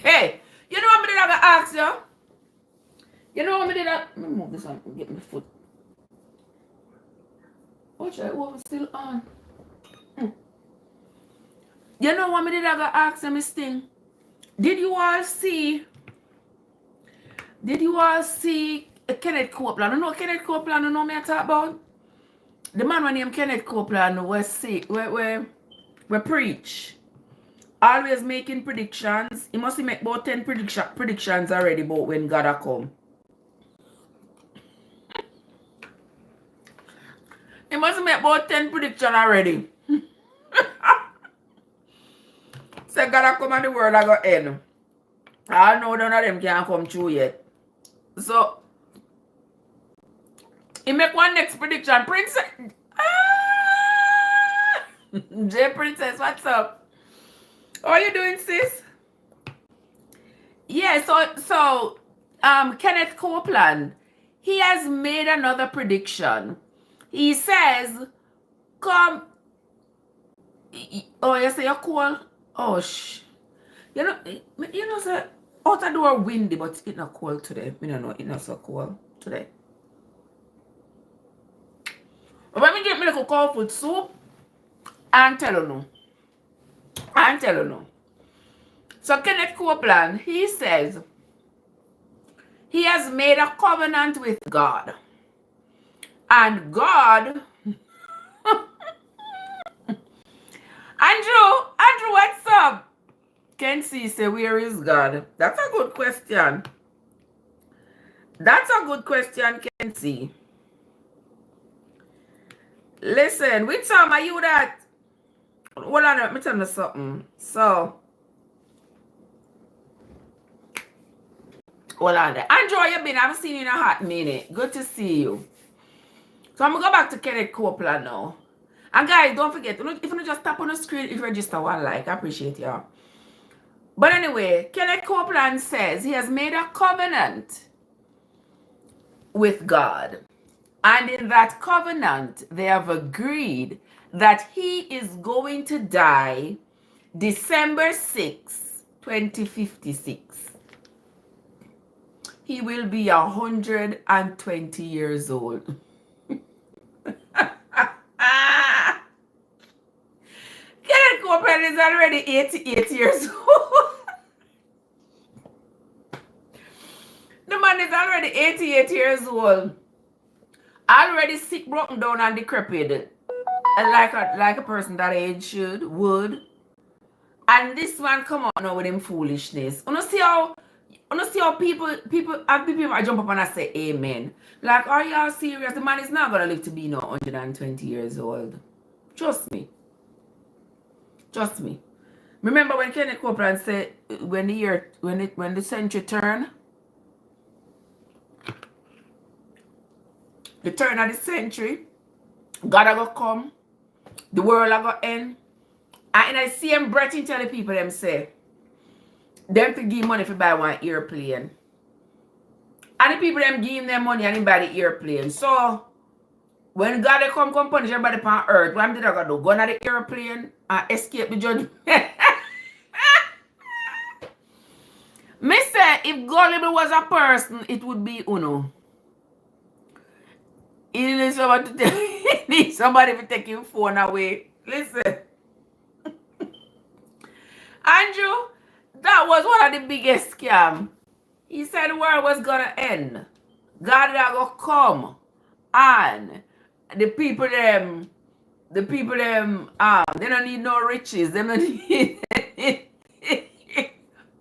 Hey, you know what I did I ask you? You know what I did let me move this on and get my foot. Watch that, what was still on. You know what I did I ask you, Miss Thing? Did you all see Kenneth Copeland? You know Kenneth Copeland, you know me I talk about? The man when named Kenneth Copeland was sick, we preach. Always making predictions. He must make about 10 predictions already about when God will come. He must make about 10 predictions already. Say God will come and the world will go end. I know none of them can't come true yet. So, he make one next prediction. Princess. J Princess, what's up? How are you doing, sis? Yeah, so Kenneth Copeland, he has made another prediction. He says, come. Oh, you say you're cool? Oh, you know, sir, out the door windy, but it's not cold today. I don't know, it's not so cold today. But when we get me like cold food soup, I'm telling you. So Kenneth Copeland, he says, he has made a covenant with God. And God... Andrew, what Kenzie say, where is God? That's a good question. That's a good question, Kenzie. Listen, which time are you that? Hold on, let me tell you something. So, hold on there. Andrew, how you been? I haven't seen you in a hot minute. Good to see you. So, I'm going to go back to Kenneth Copeland now. And guys, don't forget, if you just tap on the screen, if you register one like, I appreciate y'all. But anyway, Kenneth Copeland says he has made a covenant with God. And in that covenant, they have agreed that he is going to die December 6, 2056. He will be 120 years old. Kenneth Copeland is already 88 years old. The man is already 88 years old. Already sick, broken down, and decrepit. Like a person that age would. And this man come out now with him foolishness. You see how people I jump up and I say amen. Like, are y'all serious? The man is not gonna live to be 120 years old. Trust me. Trust me. Remember when Kenneth Copeland said when the century turn? The turn of the century, God a go come, the world a go end. And I see him breath tell the people them say, them to give money for buy one airplane. And the people them give them money and they buy the airplane. So when God they come punish everybody on earth, what am I gonna do? Go on the airplane and escape the judgment. Me say if gullible was a person, it would be Uno. He needs somebody to take your phone away. Listen. Andrew, that was one of the biggest scams. He said the world was gonna end. God is gonna come. And the people them, they don't need no riches. They don't need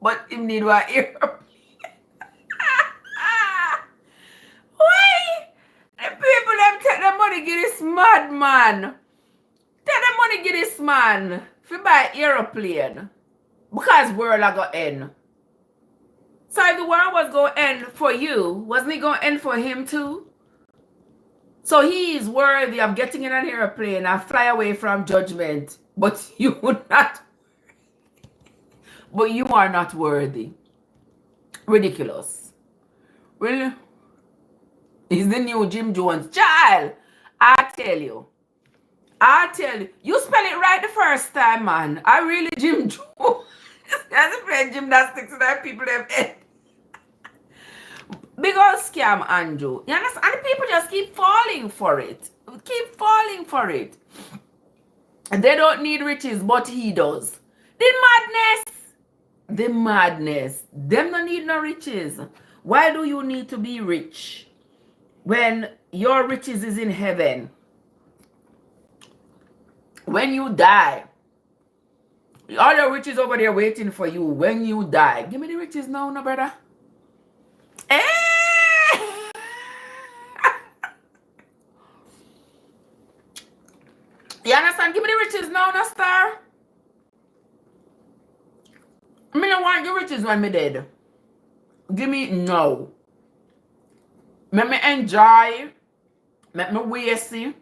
but him need one airplane. The people them take the money give this madman. Take the money give this man for buy aeroplane. Because world are gonna end. So if the world was gonna end for you, wasn't it gonna end for him too? So he is worthy of getting in an airplane and fly away from judgment. But you would not. But you are not worthy. Ridiculous. Really? He's the new Jim Jones. Child, I tell you. You spell it right the first time, man. I really Jim Jones. That's playing gymnastics and that people have head. Big old scam, Andrew. You understand? And people just keep falling for it. Keep falling for it. And they don't need riches, but he does. The madness. Them don't need no riches. Why do you need to be rich when your riches is in heaven? When you die, all your riches over there waiting for you when you die. Give me the riches now, no brother. You understand? Give me the riches now, no star. I don't want your riches when me dead. Give me no. Let me enjoy. Let me waste it.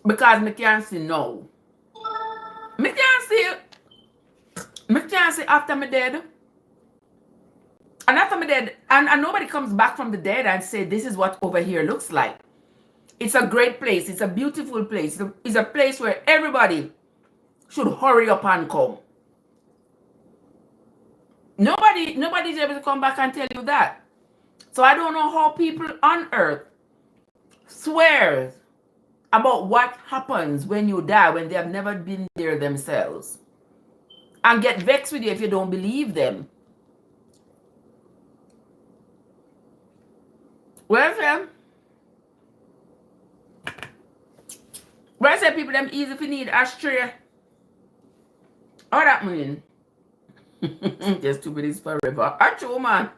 Because me can't see no. Me can't see it. Me can't see after me dead. And after me dead, and nobody comes back from the dead and say, this is what over here looks like. It's a great place. It's a beautiful place. It's a place where everybody should hurry up and come. Nobody's able to come back and tell you that. So I don't know how people on earth swear about what happens when you die when they have never been there themselves. And get vexed with you if you don't believe them. Where's them? Where's the people them easy if you need ashtray? What that mean? Just 2 minutes forever. Actually, man.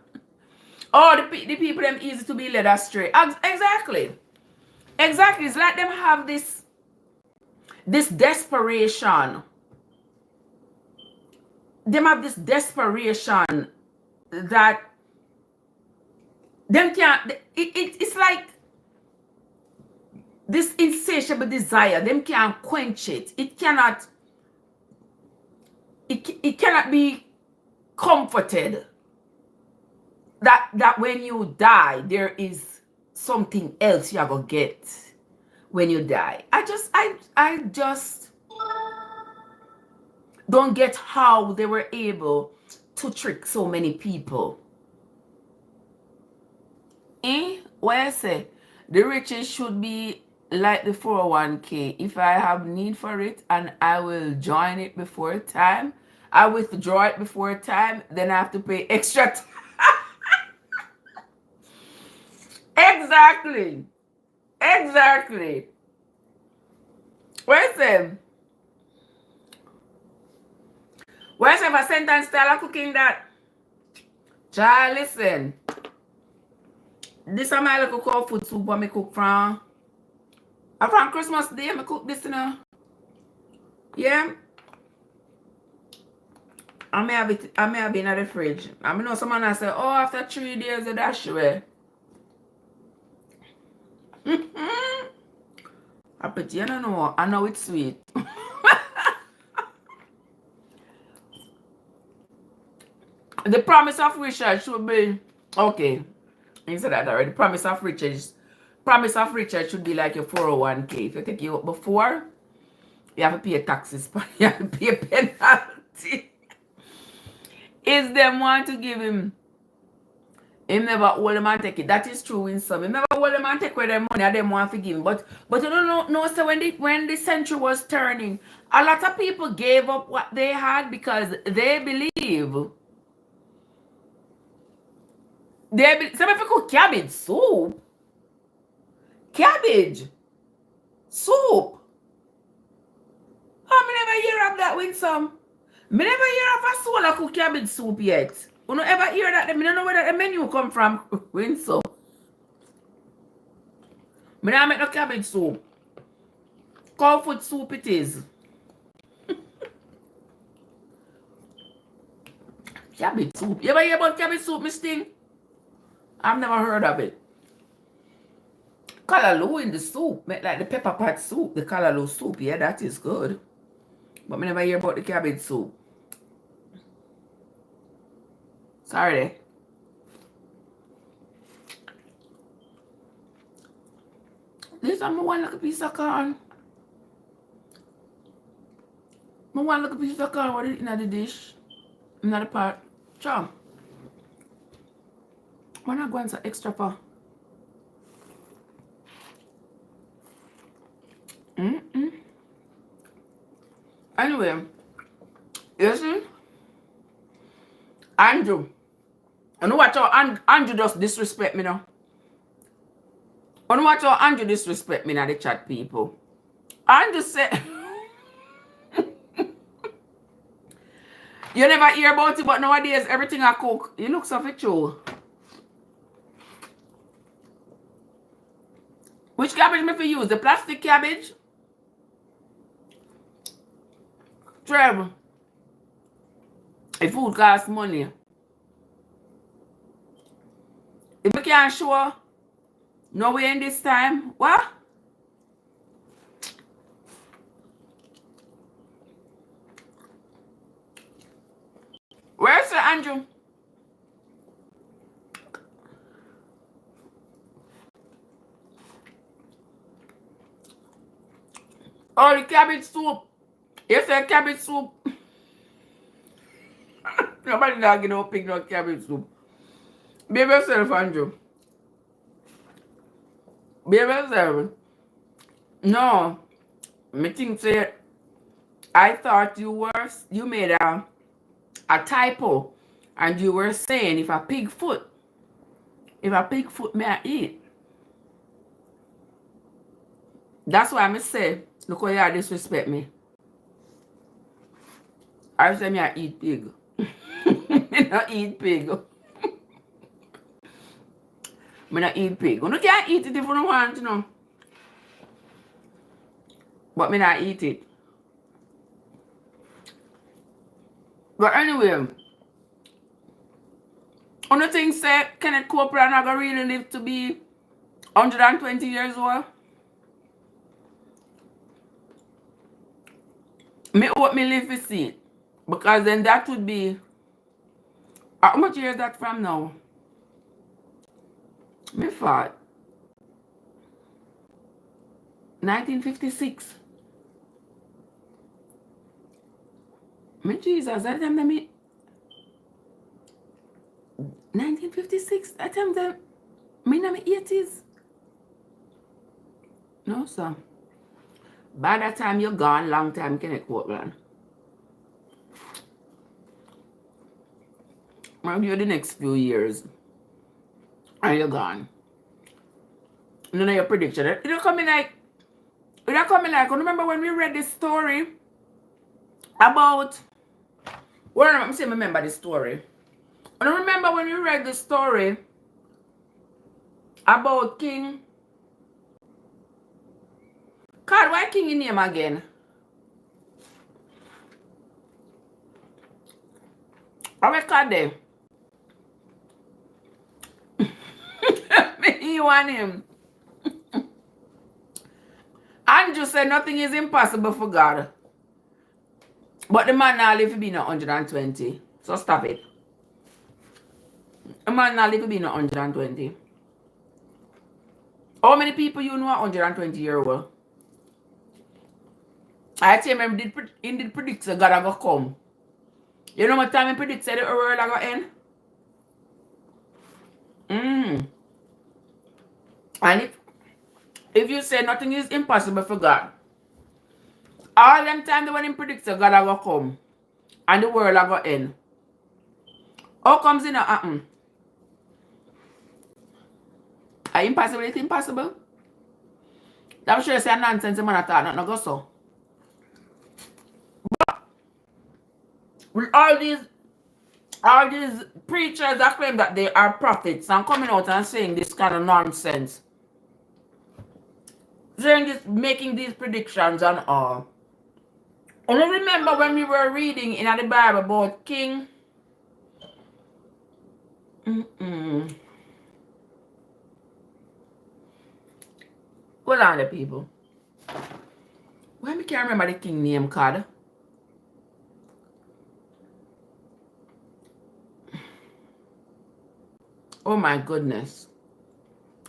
Oh, the people them easy to be led astray. Exactly. Exactly. It's like them have this desperation. Them have this desperation that them can't. It's like this insatiable desire. Them can't quench it. It cannot. It cannot be comforted. That when you die, there is something else you're gonna get when you die. I just don't get how they were able to trick so many people. What I say? The riches should be like the 401k. If I have need for it and I will join it before time, I withdraw it before time, then I have to pay extra. Exactly. Exactly. Listen. Where's my sentence style of cooking that? Child, listen. This is my little cold food soup what I cook from. From Christmas Day, I cook this, you know. Yeah. I may have it in the fridge. I know someone I say, oh, after 3 days, of dash away. I put you don't know. I know it's sweet. The promise of riches should be okay. You said that already. Promise of riches should be like your 401k. If you take it up before, you have to pay taxes, you have to pay a penalty. Is them want to give him never hold him and take it. That is true in some. He never hold him and take away their money and them want to give him. But you don't know, so when the century was turning, a lot of people gave up what they had because they believe. Some people cook cabbage soup. Cabbage soup. Oh, me never hear of that with some. Me never hear of a soul that cook cabbage soup yet. You don't ever hear that? Me don't know where that menu come from. When so? Me don't make no cabbage soup. Cow food soup it is. Cabbage soup. You ever hear about cabbage soup, Miss Thing? I've never heard of it. Callaloo in the soup. Make like the pepper pot soup. The callaloo soup. Yeah, that is good. But me never hear about the cabbage soup. Sorry. This is my one little piece of corn. My one little piece of corn. What is in the dish? In the pot. Chum. Why not go some extra for? Anyway, you see? Andrew. I know what how Andrew just disrespect me now. I know what how Andrew disrespect me now, the chat people. Andrew said, you never hear about it, but nowadays everything I cook, it looks of it true. Which cabbage me for use? The plastic cabbage? Trev, if food costs money. If you can't show no way in this time, what? Where's the Andrew? Oh, the cabbage soup. You say cabbage soup. Nobody not getting no pig no cabbage soup. Behave yourself, Andrew. Behave yourself. No. Me think say I thought you made a typo and you were saying if a pig foot may I eat. That's why I say look how you disrespect me. I say me I eat pig. Me not eat pig. Me not eat pig. You can't eat it if you don't want, you know. But me not eat it. But anyway, on the thing say Kenneth Copeland not gonna really live to be 120 years old. Me hope me live to see it. Because then that would be, how much years that from now? Me thought 1956. Me Jesus, that time that me 1956, that time that me in my 80s. No, sir. By that time you're gone, long time, Kenneth Copeland. Maybe you're the next few years. And you're gone. None of your prediction. It don't come in like, remember when we read this story about, well, I'm saying remember this story. I don't remember when we read the story about King. God, why King in name again? I record there. You want him. Andrew said nothing is impossible for God. But the man now live to be not 120. So stop it. The man now live to be not 120. How many people you know are 120 years old? I tell him he did predict that God will come. You know what time he predict that the world will end? And if you say nothing is impossible for God, all them time when he predicts that God will come and the world will end, how comes it not happen? Are impossibility impossible? I'm sure you say nonsense, man, I thought not go so. But with all these preachers that claim that they are prophets and coming out and saying this kind of nonsense, saying this, making these predictions and all. And I remember when we were reading in the Bible about King. Hold on, the people. Why me can't remember the king name card? Oh my goodness.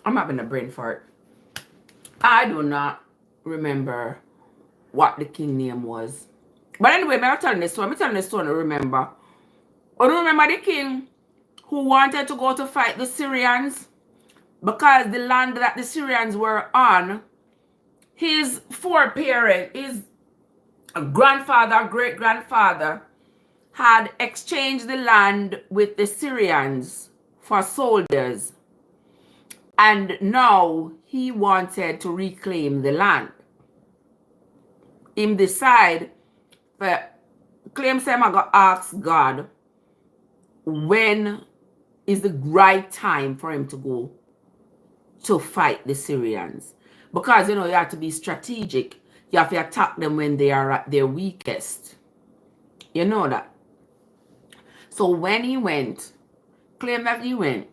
I'm having a brain fart. I do not remember what the king name was. But anyway, I'm telling this story. I'm telling this story to remember. I don't remember the king who wanted to go to fight the Syrians because the land that the Syrians were on, his foreparent, his grandfather, great-grandfather, had exchanged the land with the Syrians for soldiers. And now he wanted to reclaim the land. Him decide, claims him I got ask God when is the right time for him to go to fight the Syrians. Because, you know, you have to be strategic. You have to attack them when they are at their weakest. You know that. So when he went, claim that he went,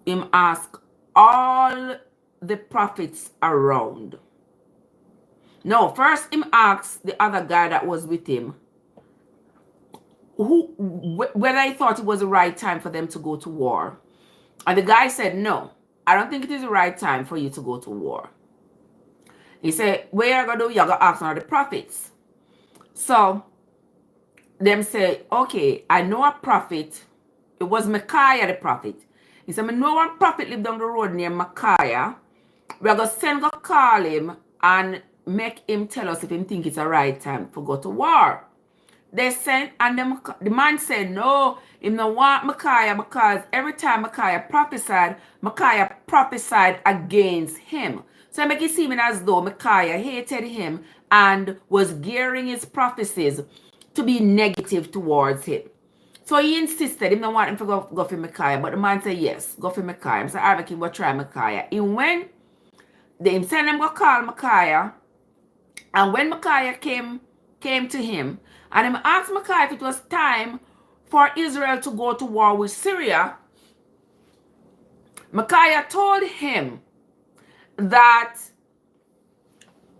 him asked all the prophets around. No, first him asked the other guy that was with him whether he thought it was the right time for them to go to war. And the guy said, no, I don't think it is the right time for you to go to war. He said, what you're going to do? You're going to ask one of the prophets. So them say, okay, I know a prophet. It was Micaiah the prophet. He said, I know one prophet lived down the road near Micaiah. We're going to send go call him and make him tell us if he think it's the right time to go to war. They sent, and the man said, no, he don't want Micaiah because every time Micaiah prophesied against him. So I make it seem as though Micaiah hated him and was gearing his prophecies to be negative towards him. So he insisted, he don't want him to go for Micaiah. But the man said, yes, go for Micaiah. So I can go try Micaiah. He went, they sent him go call Micaiah. And when Micaiah came to him, and him asked Micaiah if it was time for Israel to go to war with Syria, Micaiah told him that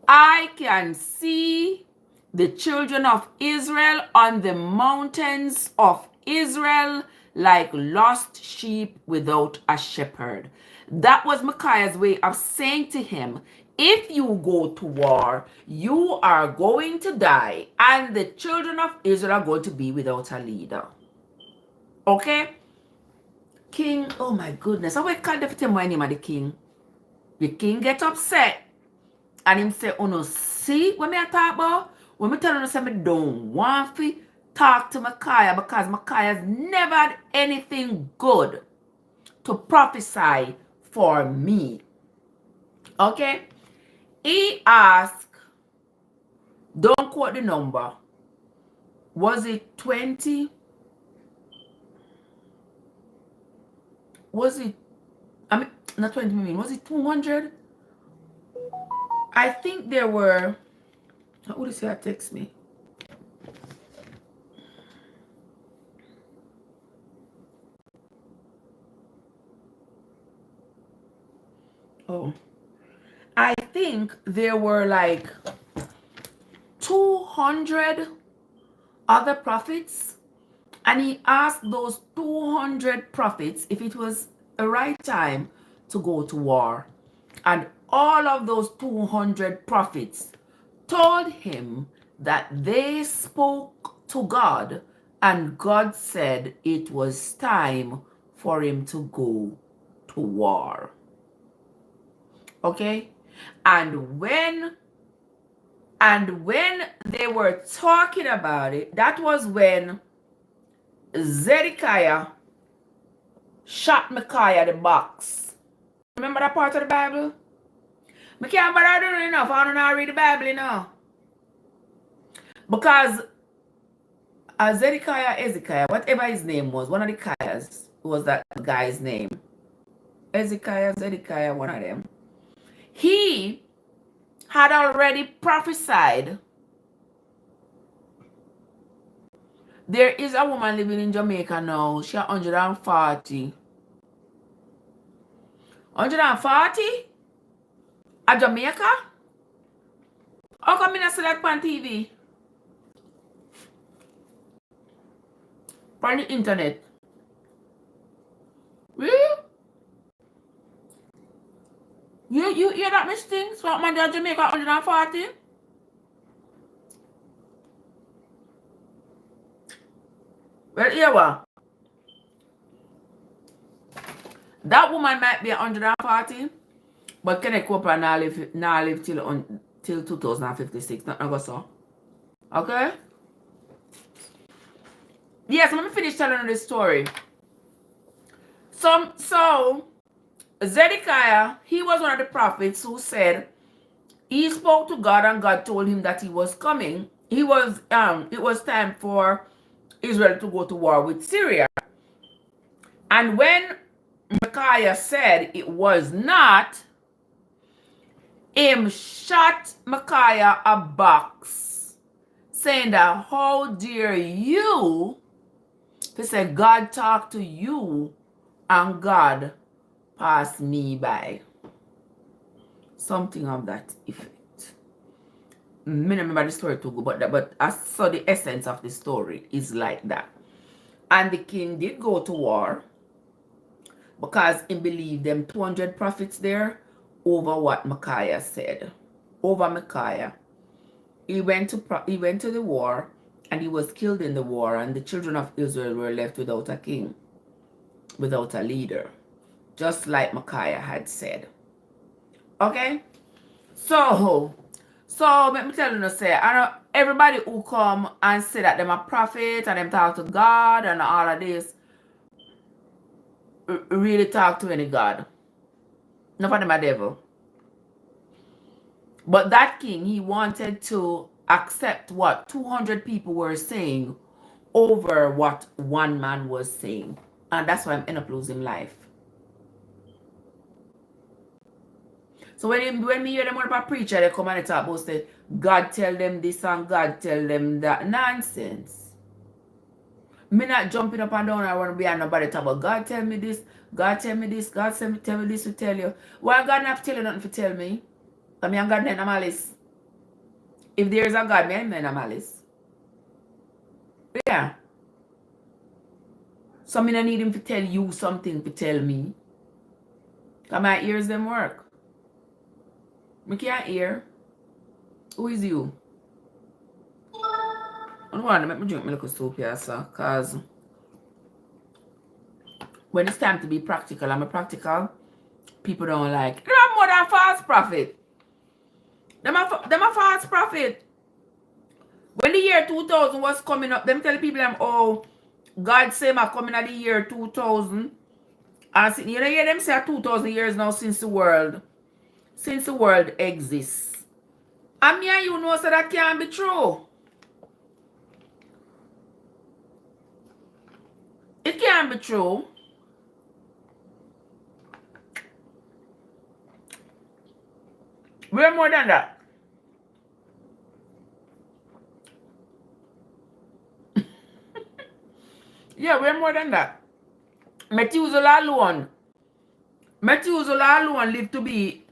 I can see the children of Israel on the mountains of Israel like lost sheep without a shepherd. That was Micaiah's way of saying to him, if you go to war, you are going to die, and the children of Israel are going to be without a leader. Okay? King, oh my goodness. I will call the name of the king. The king get upset. And him say, oh no, see what me I talk about? When me tell you say me don't want to talk to Micaiah because Micaiah's never had anything good to prophesy for me. Okay? He asked, don't quote the number. Was it 20? Was it, I mean, not 20 million, was it 200? I think there were, what would you say? Text me. Oh, I think there were like 200 other prophets, and he asked those 200 prophets if it was the right time to go to war. And all of those 200 prophets told him that they spoke to God, and God said it was time for him to go to war. Okay? And when they were talking about it, that was when Zedekiah shot Micaiah the box. Remember that part of the Bible? I can't bother doing enough. I don't know how to read the Bible, you know. Because Zedekiah, Ezekiah, whatever his name was, one of the Kaias was that guy's name. Zedekiah, one of them. He had already prophesied. There is a woman living in Jamaica now. She's 140. 140? At Jamaica? How come I not see that on TV? On the internet. Really? You hear that, Miss Things? What man in Jamaica 140? Well, here what? That woman might be 140, but can I cope and not live till 2056? Not go so. Okay? Yes, let me finish telling you this story. So Zedekiah, he was one of the prophets who said he spoke to God, and God told him that he was coming. It was time for Israel to go to war with Syria. And when Micaiah said it was not, him shot Micaiah a box, saying that, how dare you? He said, God talked to you and God passed me by. Something of that effect. I don't remember the story too good, but I saw the essence of the story is like that. And the king did go to war because he believed them 200 prophets there over what Micaiah said. Over Micaiah. He went to the war, and he was killed in the war, and the children of Israel were left without a king, without a leader, just like Micaiah had said. Okay? So let me tell you, say, I know everybody who come and say that them a prophet and them talk to God and all of this, really talk to any God. None of them a devil. But that king, he wanted to accept what 200 people were saying over what one man was saying. And that's why I'm end up losing life. So when me hear them on a preacher, they come and they talk about say, God tell them this and God tell them that. Nonsense. Me not jumping up and down. I want to be on nobody talk about God tell me this, God tell me this, God tell me this to tell you. Why God not tell you nothing to tell me? I mean, God not malice. If there is a God, me ain't malice. Yeah. So me not need him to tell you something to tell me. Because my ears them work. Me can't hear. Who is you? I don't want to make me drink my little soup here, sir. Because when it's time to be practical, I'm a practical. People don't like. Them are more than false prophet. Them are false prophet. When the year 2000 was coming up, them tell people them, oh, God say my coming at the year 2000. And you know, hear them say 2000 years now since the world exists. And me and you know so that can't be true. It can't be true. We're more than that. Yeah, we're more than that. Methuselah alone lived to be,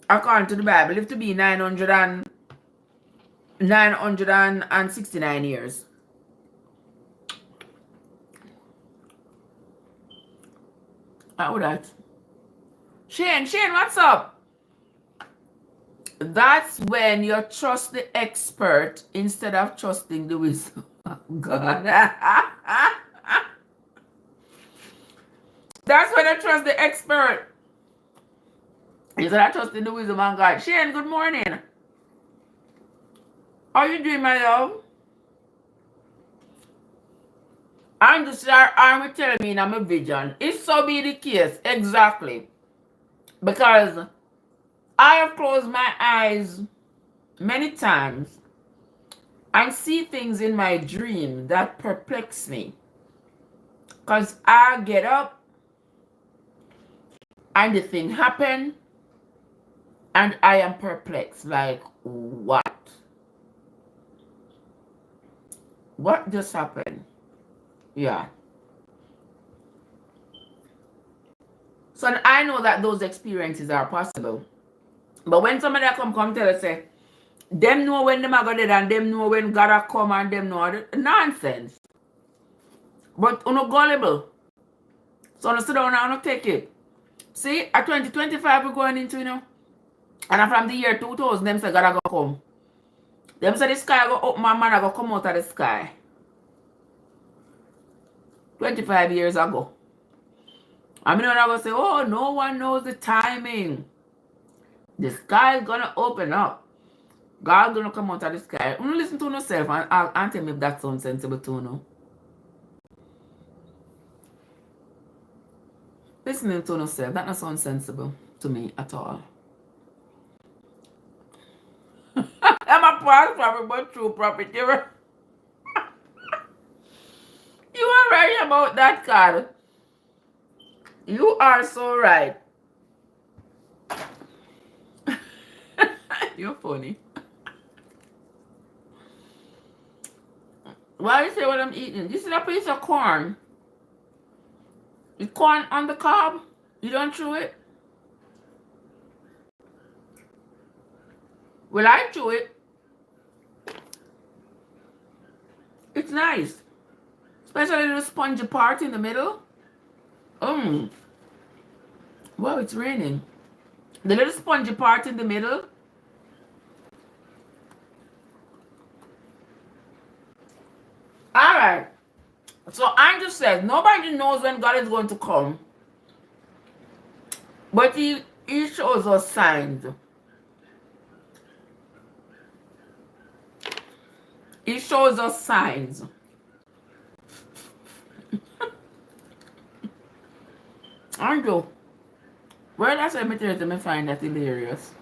according to the Bible, lived to be 969 years. How that? Shane, what's up? That's when you trust the expert instead of trusting the wisdom of God. That's when I trust the expert. Instead of trusting the wisdom of God. Shane, good morning. How you doing, my love? I'm just I'm telling me I'm a vision. If so be the case, exactly. Because I have closed my eyes many times and see things in my dream that perplex me. Because I get up and the thing happen and I am perplexed. Like, what? What just happened? Yeah. So I know that those experiences are possible. But when somebody come tell us, say, them know when them are going dead and them know when God are come and them know, nonsense. But you're not gullible. So you sit down and you take it. See, at 2025 we're going into, you know, and from the year 2000, them say God are going to come. Them say the sky go up, my man are going to come out of the sky. 25 years ago. I mean, when I go say, oh, no one knows the timing. The sky is going to open up. God's going to come out of the sky. You listen to yourself and tell me if that sounds sensible to you. Listening to yourself, that doesn't sound sensible to me at all. I'm a false prophet, but true prophet. You are right about that, God. You are so right. You're funny. Why you say what I'm eating? This is a piece of corn. The corn on the cob. You don't chew it? Well, I chew it. It's nice. Especially the spongy part in the middle. Wow, it's raining. The little spongy part in the middle. Alright. So Andrew says, nobody knows when God is going to come. But he shows us signs. He shows us signs. Andrew, where that cemetery to me find that hilarious?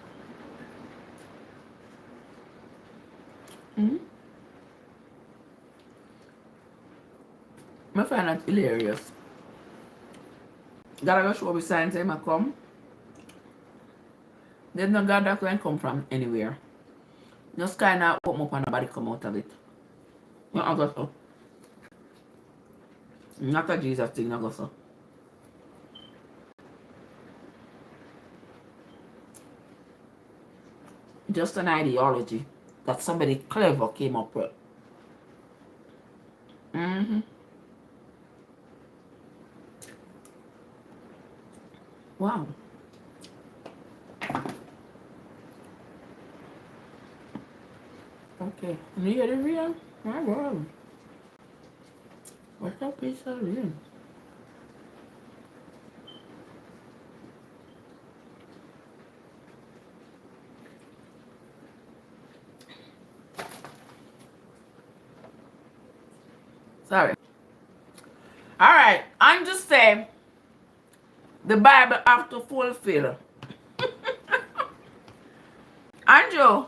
I find that hilarious. Gotta go show me signs him I come. There's no God that can come from anywhere. Just kind of open up and nobody come out of it. Not go so. Not a Jesus thing, not go so. Just an ideology that somebody clever came up with. Wow. Okay. You get it real? My God. What's that piece of real? Sorry. Alright. I'm just saying the Bible have to fulfill. Andrew.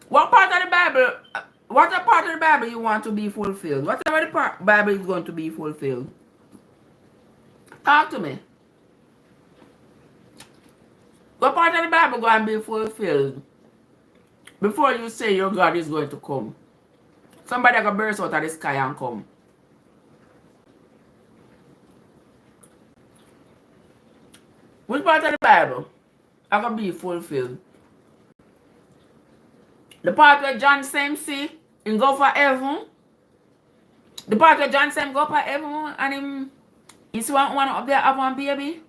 What part of the Bible, what a part of the Bible you want to be fulfilled? Whatever the Bible is going to be fulfilled. Talk to me. What part of the Bible going to be fulfilled before you say your God is going to come? Somebody going to burst out of the sky and come. Which part of the Bible are going to be fulfilled? The part where John same see him go for heaven. The part where John same go for heaven and him see one up there have one baby.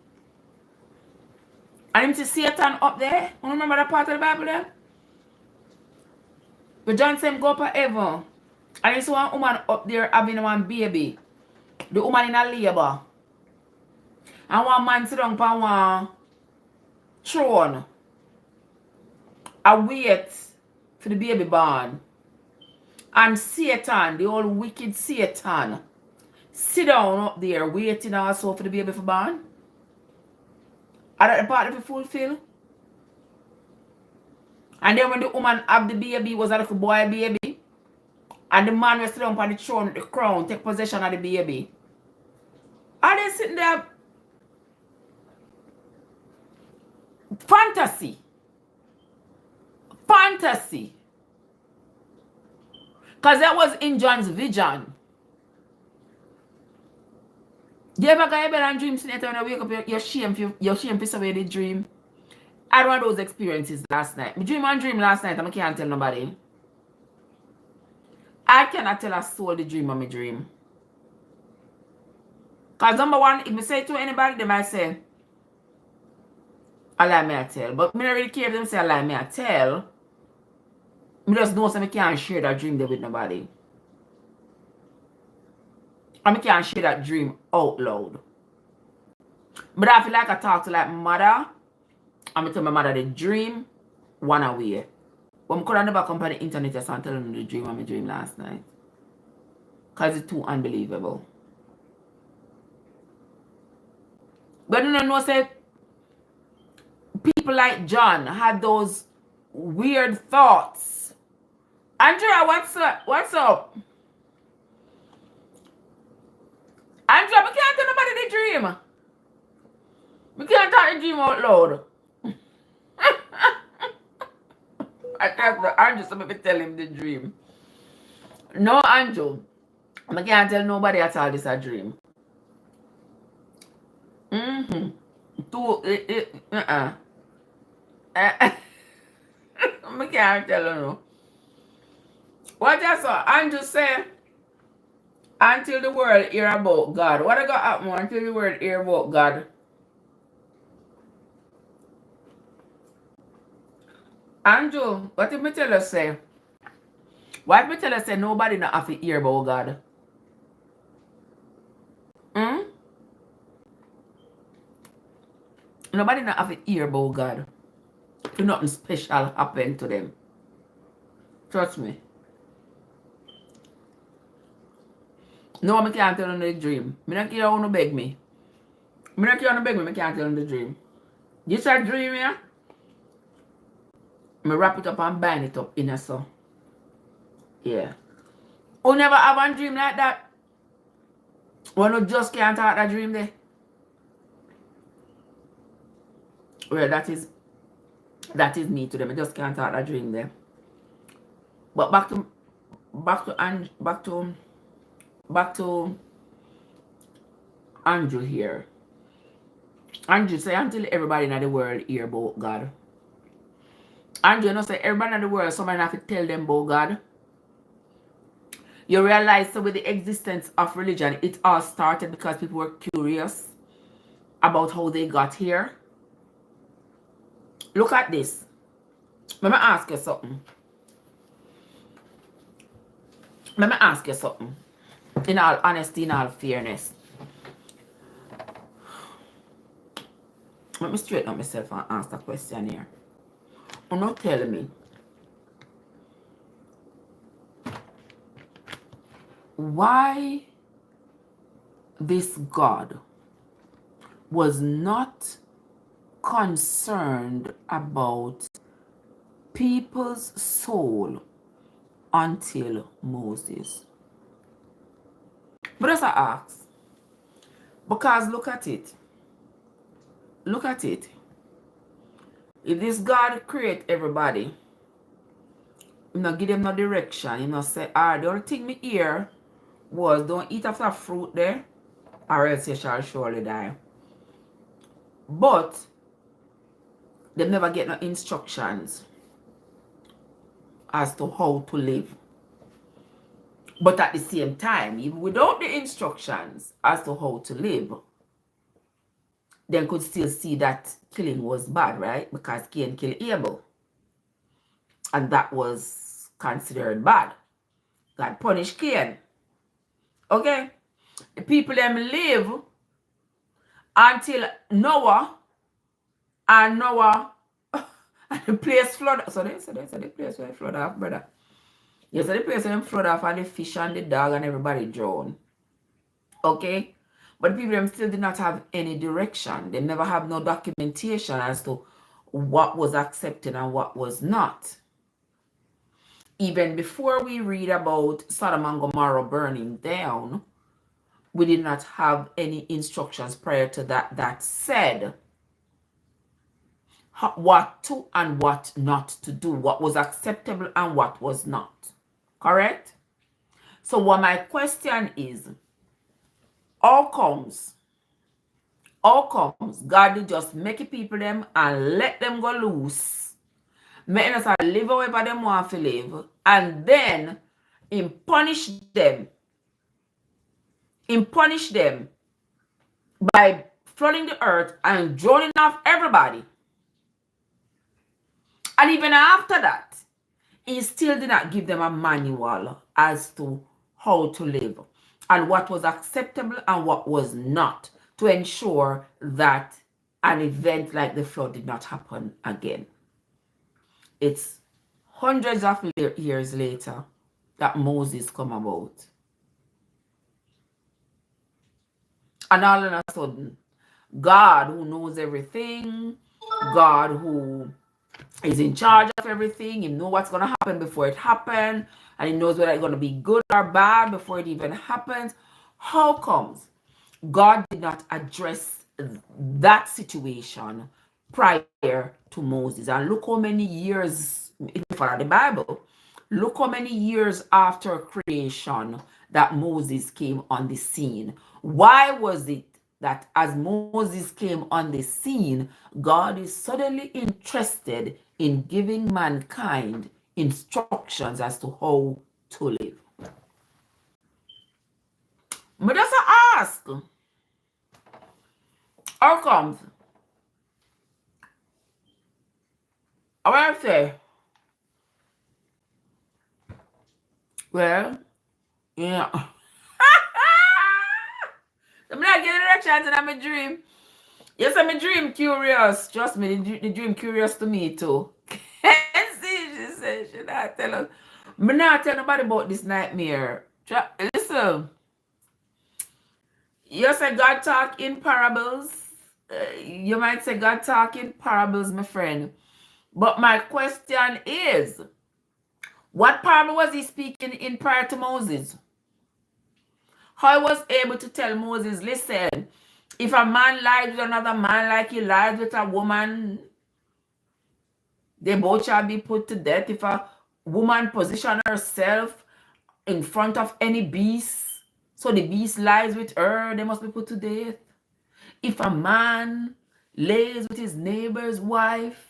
And him see Satan up there. You remember that part of the Bible there? Where John same go for heaven. And he see one woman up there having one baby. The woman in a labor. And one man sit down on one throne. And wait for the baby born. And Satan, the old wicked Satan, sit down up there waiting also for the baby for born. Are that the part of it fulfill? And then when the woman have the baby, was a little boy baby. And the man was sitting on the throne with the crown, take possession of the baby. Are they sitting there? Fantasy. Fantasy. Because that was in John's vision. You ever got a bed and dream tonight when you wake up, you're shame piece away the dream? I had one of those experiences last night. I dream one dream last night and I can't tell nobody. I cannot tell a soul the dream of my dream. Because number one, if I say it to anybody, they might say, a lie me I tell. But I don't really care if them say a lie me I tell. I just know so I can't share that dream there with nobody. And I can't share that dream out loud. But I feel like I talk to like my mother. And I tell my mother the dream one away. But I could have never come on the internet and tell them the dream of my dream last night. Because it's too unbelievable. But you know, say people like John had those weird thoughts. Andrea, what's up? What's up? Andrea, we can't tell nobody the dream. We can't talk the dream out loud. I can't tell Andrew, so maybe tell him the dream. No, Andrew. I can't tell nobody at all this a dream. I can't tell you no. What I saw, Andrew said, until the world hear about God. What I got happen until the world hear about God? Andrew, what if me tell you say? What if me tell you say nobody not have to hear about God? Nobody not have to hear about God. If nothing special happen to them. Trust me. No, I can't tell them the dream. I don't care how you beg me. I don't care how you beg me, I can't tell them the dream. You start dreaming, yeah? Me wrap it up and bind it up in a so. Yeah. Who never have a dream like that? When you just can't have that dream there. Well, that is me to them. I just can't have that dream there. But back to Andrew here. Andrew say until everybody in the world hear about God. Andrew, you know, say everybody in the world, somebody have to tell them about God. You realize, so with the existence of religion, it all started because people were curious about how they got here. Look at this. Let me ask you something. Let me ask you something. In all honesty, in all fairness. Let me straighten up myself and ask the question here. You not tell me why this God was not concerned about people's soul until Moses. But as I ask, because look at it. Look at it. If this God create everybody, you know, give them no direction, you know, say, the only thing me hear was don't eat of that fruit there, or else you shall surely die. But they never get no instructions as to how to live. But at the same time, even without the instructions as to how to live, they could still see that killing was bad, right? Because Cain killed Abel. And that was considered bad. God punished Cain. Okay? The people them live until Noah, and Noah and the place flood. So they the place where flood off, brother. Yes, so the place where flood off, and the fish and the dog and everybody drown. Okay? But the people them still did not have any direction. They never have no documentation as to what was accepted and what was not. Even before we read about Sodom and Gomorrah burning down, we did not have any instructions prior to that said what to and what not to do, what was acceptable and what was not. Correct? So what my question is, how comes God did just make it people them and let them go loose, make us live however them want to live, and then him punish them by flooding the earth and drowning off everybody. And even after that, he still did not give them a manual as to how to live and what was acceptable and what was not, to ensure that an event like the flood did not happen again. It's hundreds of years later that Moses come about. And all of a sudden, God who knows everything, God who is in charge of everything, he knows what's going to happen before it happens, and he knows whether it's going to be good or bad before it even happens. How comes God did not address that situation prior to Moses? And look how many years, if you follow the Bible, look how many years after creation that Moses came on the scene. Why was it that as Moses came on the scene, God is suddenly interested in giving mankind instructions as to how to live? But just ask, how comes? I want to say, well, yeah. I'm not getting directions in my dream. Yes, I'm a dream curious. Trust me, the dream curious to me too. She said, should I tell us? I'm not tell nobody about this nightmare. Listen, you say God talk in parables. You might say God talk in parables, my friend. But my question is, what parable was he speaking in prior to Moses? How he was able to tell Moses, listen, if a man lies with another man like he lies with a woman, they both shall be put to death. If a woman position herself in front of any beast, so the beast lies with her, they must be put to death. If a man lays with his neighbor's wife,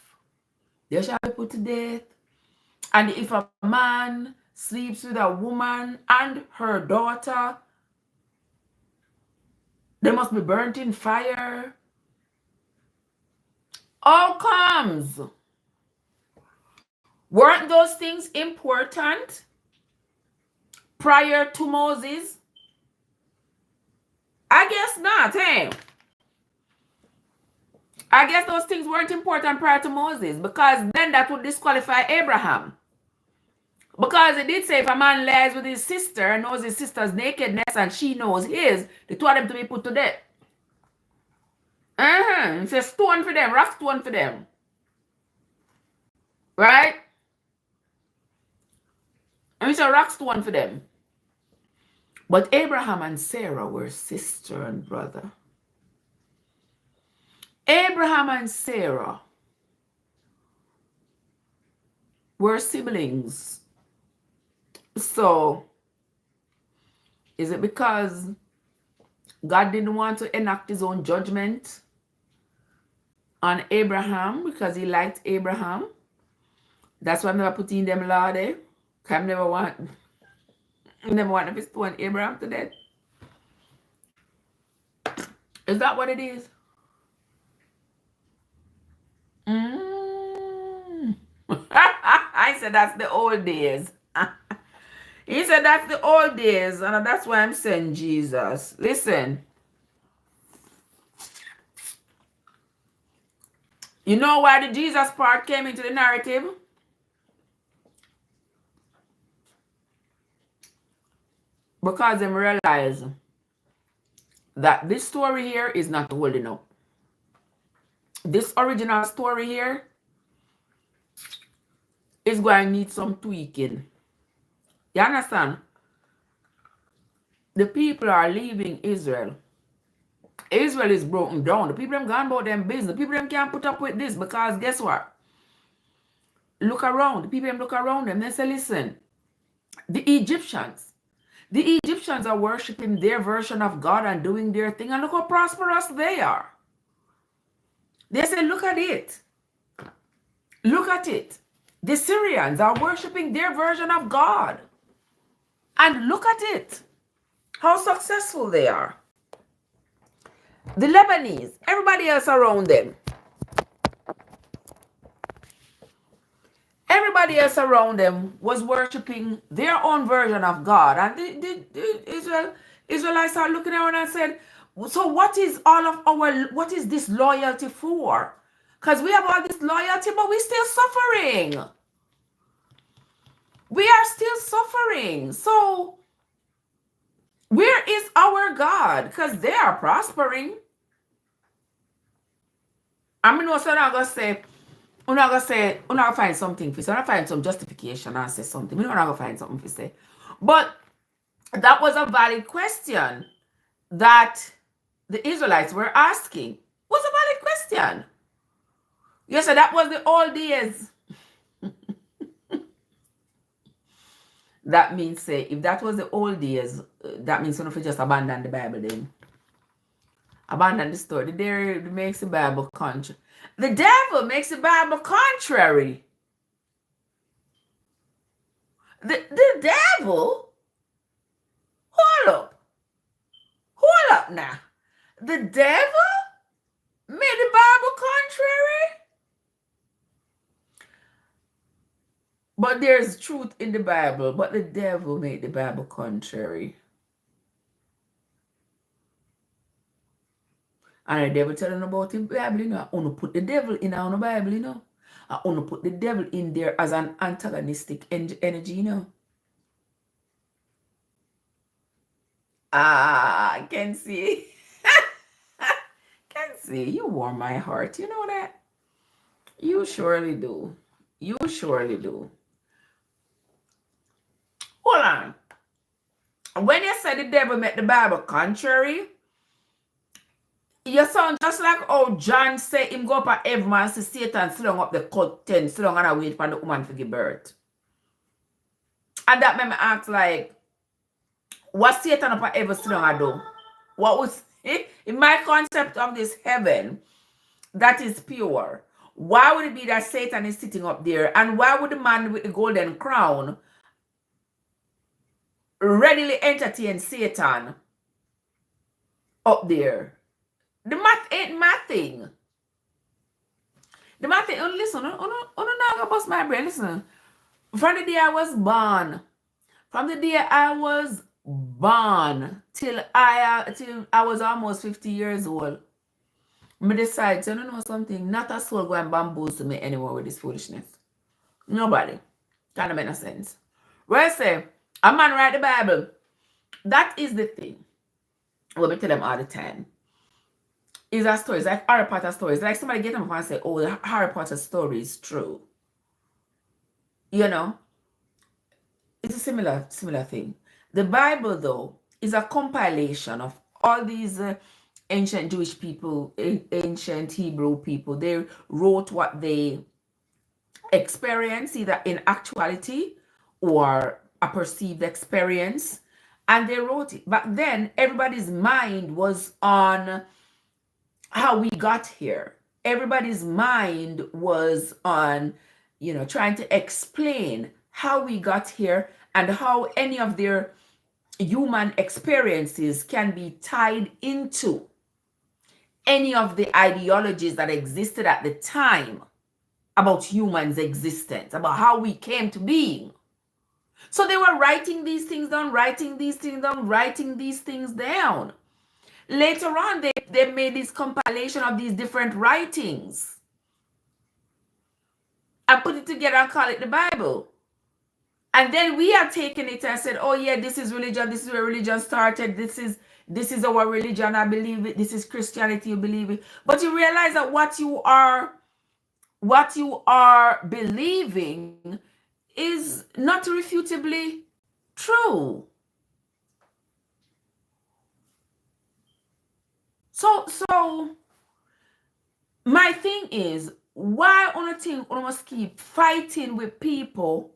they shall be put to death. And if a man sleeps with a woman and her daughter, they must be burnt in fire. How comes? Weren't those things important prior to Moses? I guess not, hey. I guess those things weren't important prior to Moses, because then that would disqualify Abraham. Because it did say if a man lies with his sister and knows his sister's nakedness and she knows his, the two of them to be put to death. It's a stone for them, rough stone for them. Right? And it's a rock stone for them. But Abraham and Sarah were sister and brother. Abraham and Sarah were siblings. So, is it because God didn't want to enact his own judgment on Abraham because he liked Abraham? That's why I'm never putting them law there. I never want to stone Abraham to death. Is that what it is? I said that's the old days. He said that's the old days, and that's why I'm saying Jesus. Listen. You know why the Jesus part came into the narrative? Because they realize that this story here is not holding up. This original story here is going to need some tweaking. You understand? The people are leaving Israel. Israel is broken down. The people them gone about them business. The people them can't put up with this because guess what? Look around. The people them look around them. They say, listen, the Egyptians are worshiping their version of God and doing their thing. And look how prosperous they are. They say, look at it. Look at it. The Syrians are worshiping their version of God. And look at it. How successful they are. The Lebanese, everybody else around them. Everybody else around them was worshiping their own version of God. And the Israelites are looking around and said, so what is what is this loyalty for? Because we have all this loyalty, but we're still suffering. We are still suffering. So where is our God? Because they are prospering. I'm not going to say, I'm not going to find something for say. I'm going to find some justification and say something. I'm not going to find something for say. But that was a valid question that the Israelites were asking. It was a valid question. You said that was the old days. That means, say, if that was the old days, that means we just abandon the Bible then. Abandon the story. The devil makes the Bible contrary. The devil makes the Bible contrary. The devil? Hold up now. The devil made the Bible contrary? But there's truth in the Bible, but the devil made the Bible contrary. And the devil telling about the Bible, you know, I want to put the devil in our Bible, you know. I want to put the devil in there as an antagonistic energy, you know. I can see. Can see. You warm my heart, you know that? You surely do. You surely do. Hold on. When you say the devil make the Bible contrary, you sound just like how John said him go up at every man see Satan sit down up the curtain, sit down and wait for the woman to give birth. And that made me ask like, what Satan up at every sit down and do? What was in my concept of this heaven that is pure? Why would it be that Satan is sitting up there? And why would the man with the golden crown readily entertain Satan up there? The math ain't mathing. The math ain't, listen, not gonna bust my brain. Listen, from the day I was born, till I was almost 50 years old, I decided to know something. Not a soul going bamboozle me anymore with this foolishness. Nobody. Kind of make no sense. Where I say, a man write the Bible. That is the thing. What we tell them all the time. Is a story. It's like Harry Potter stories. Like somebody get them up and say, oh, the Harry Potter story is true. You know? It's a similar thing. The Bible, though, is a compilation of all these ancient Jewish people, ancient Hebrew people. They wrote what they experienced, either in actuality or a perceived experience, and they wrote it. Back then, everybody's mind was on how we got here. Everybody's mind was on, trying to explain how we got here and how any of their human experiences can be tied into any of the ideologies that existed at the time about humans' existence, about how we came to being. So they were writing these things down, writing these things down. Later on, they made this compilation of these different writings and put it together and call it the Bible. And then we are taking it and said, oh yeah, this is religion. This is where religion started. This is our religion. I believe it. This is Christianity. You believe it. But you realize that what you are believing is not refutably true. So my thing is, why on a thing we must keep fighting with people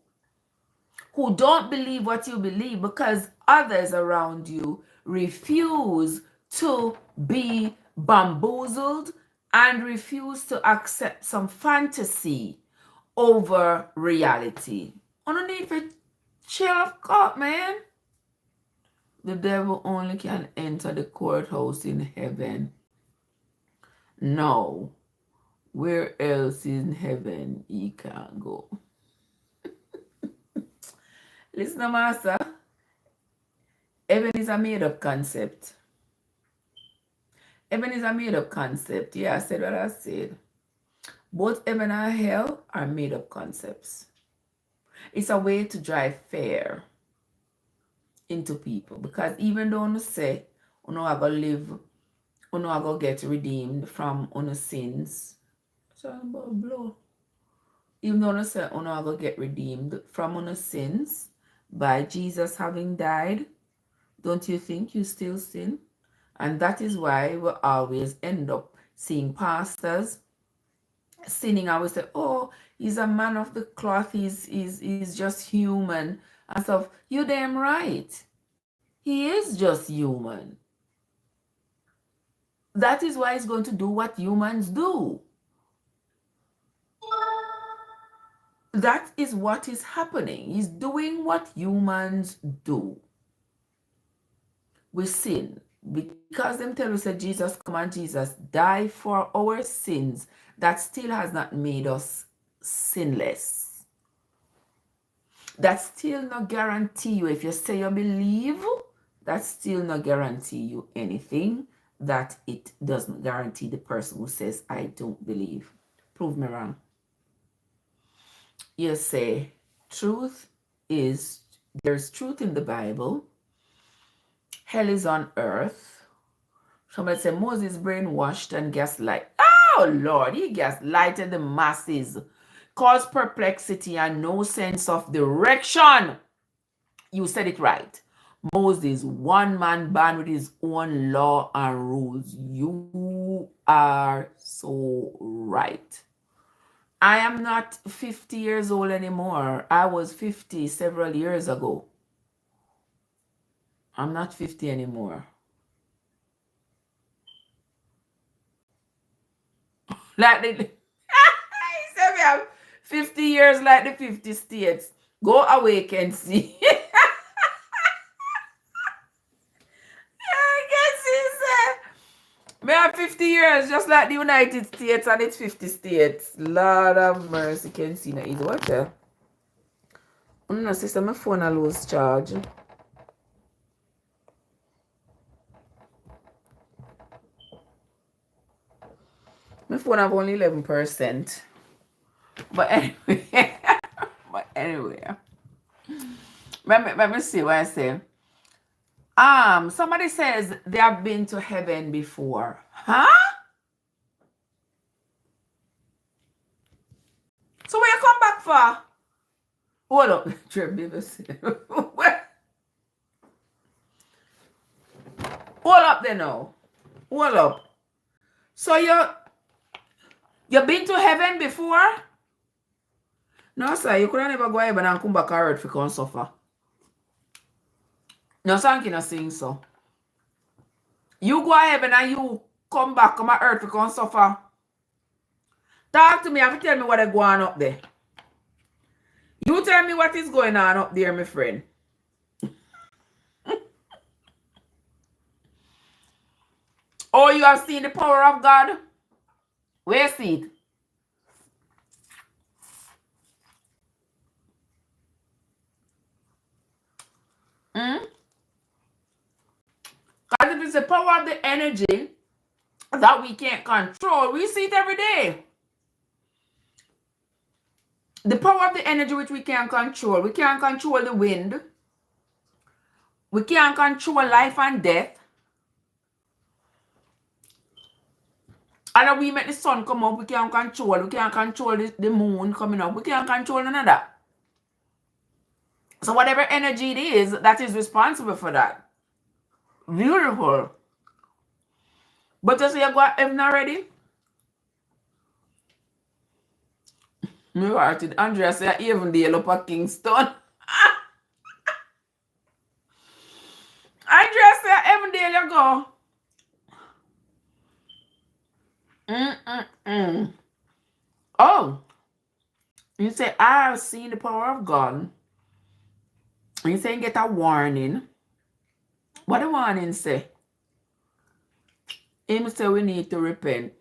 who don't believe what you believe because others around you refuse to be bamboozled and refuse to accept some fantasy over reality? I don't need to chill of God, man. The devil only can enter the courthouse in heaven. No. Where else in heaven he can go? Listen, master. Heaven is a made-up concept. Heaven is a made-up concept. Yeah, I said what I said. Both heaven and hell are made-up concepts. It's a way to drive fear into people. Because even though you say, you know, I go live, you know, I go get redeemed from your sins. So I'm about to blow. Even though you say, you know, I go get redeemed from your sins by Jesus having died, don't you think you still sin? And that is why we always end up seeing pastors sinning. I always say, oh, he's a man of the cloth, he's just human and stuff. You damn right. He is just human. That is why he's going to do what humans do. That is what is happening. He's doing what humans do. We sin. Because them tell us that Jesus come and Jesus die for our sins, that still has not made us sinless. That still not guarantee you, if you say you believe, that still not guarantee you anything, that it doesn't guarantee the person who says, I don't believe. Prove me wrong. You say, there's truth in the Bible. Hell is on earth. Somebody say Moses brainwashed and gaslight. Oh Lord, he gaslighted the masses, caused perplexity and no sense of direction. You said it right. Moses, one man band with his own law and rules. You are so right. I am not 50 years old anymore. I was 50 several years ago. I'm not 50 anymore. Like the he said we have 50 years like the 50 states. Go awake and see. I guess he said we have 50 years just like the United States and its 50 states. Lord of mercy, can see now. Is what the? No, sister, my phone a lose charge. My phone have only 11%. But anyway, let me see what I say. Somebody says they have been to heaven before. Huh? So where you come back for? Hold up, Trev Hold up there now. Hold up. So you been to heaven before? No, sir, you could never go heaven and come back earth for come suffer. No, sir, you not sing so. You go heaven and you come back, come earth for come suffer. Talk to me, have to tell me what is going on up there. You tell me what is going on up there, my friend. Oh, you have seen the power of God? Where see it? Because if it's the power of the energy that we can't control, we see it every day. The power of the energy which we can't control. We can't control the wind. We can't control life and death. And we make the sun come up, we can't control. We can't control the moon coming up. We can't control none of that. So whatever energy it is, that is responsible for that. Beautiful. But just say you got heaven already? Me hearted. Andrea say even the up at Kingston. Andrea say every day you go. Oh. You say, I have seen the power of God. You say you get a warning. What the warning say? Him say we need to repent.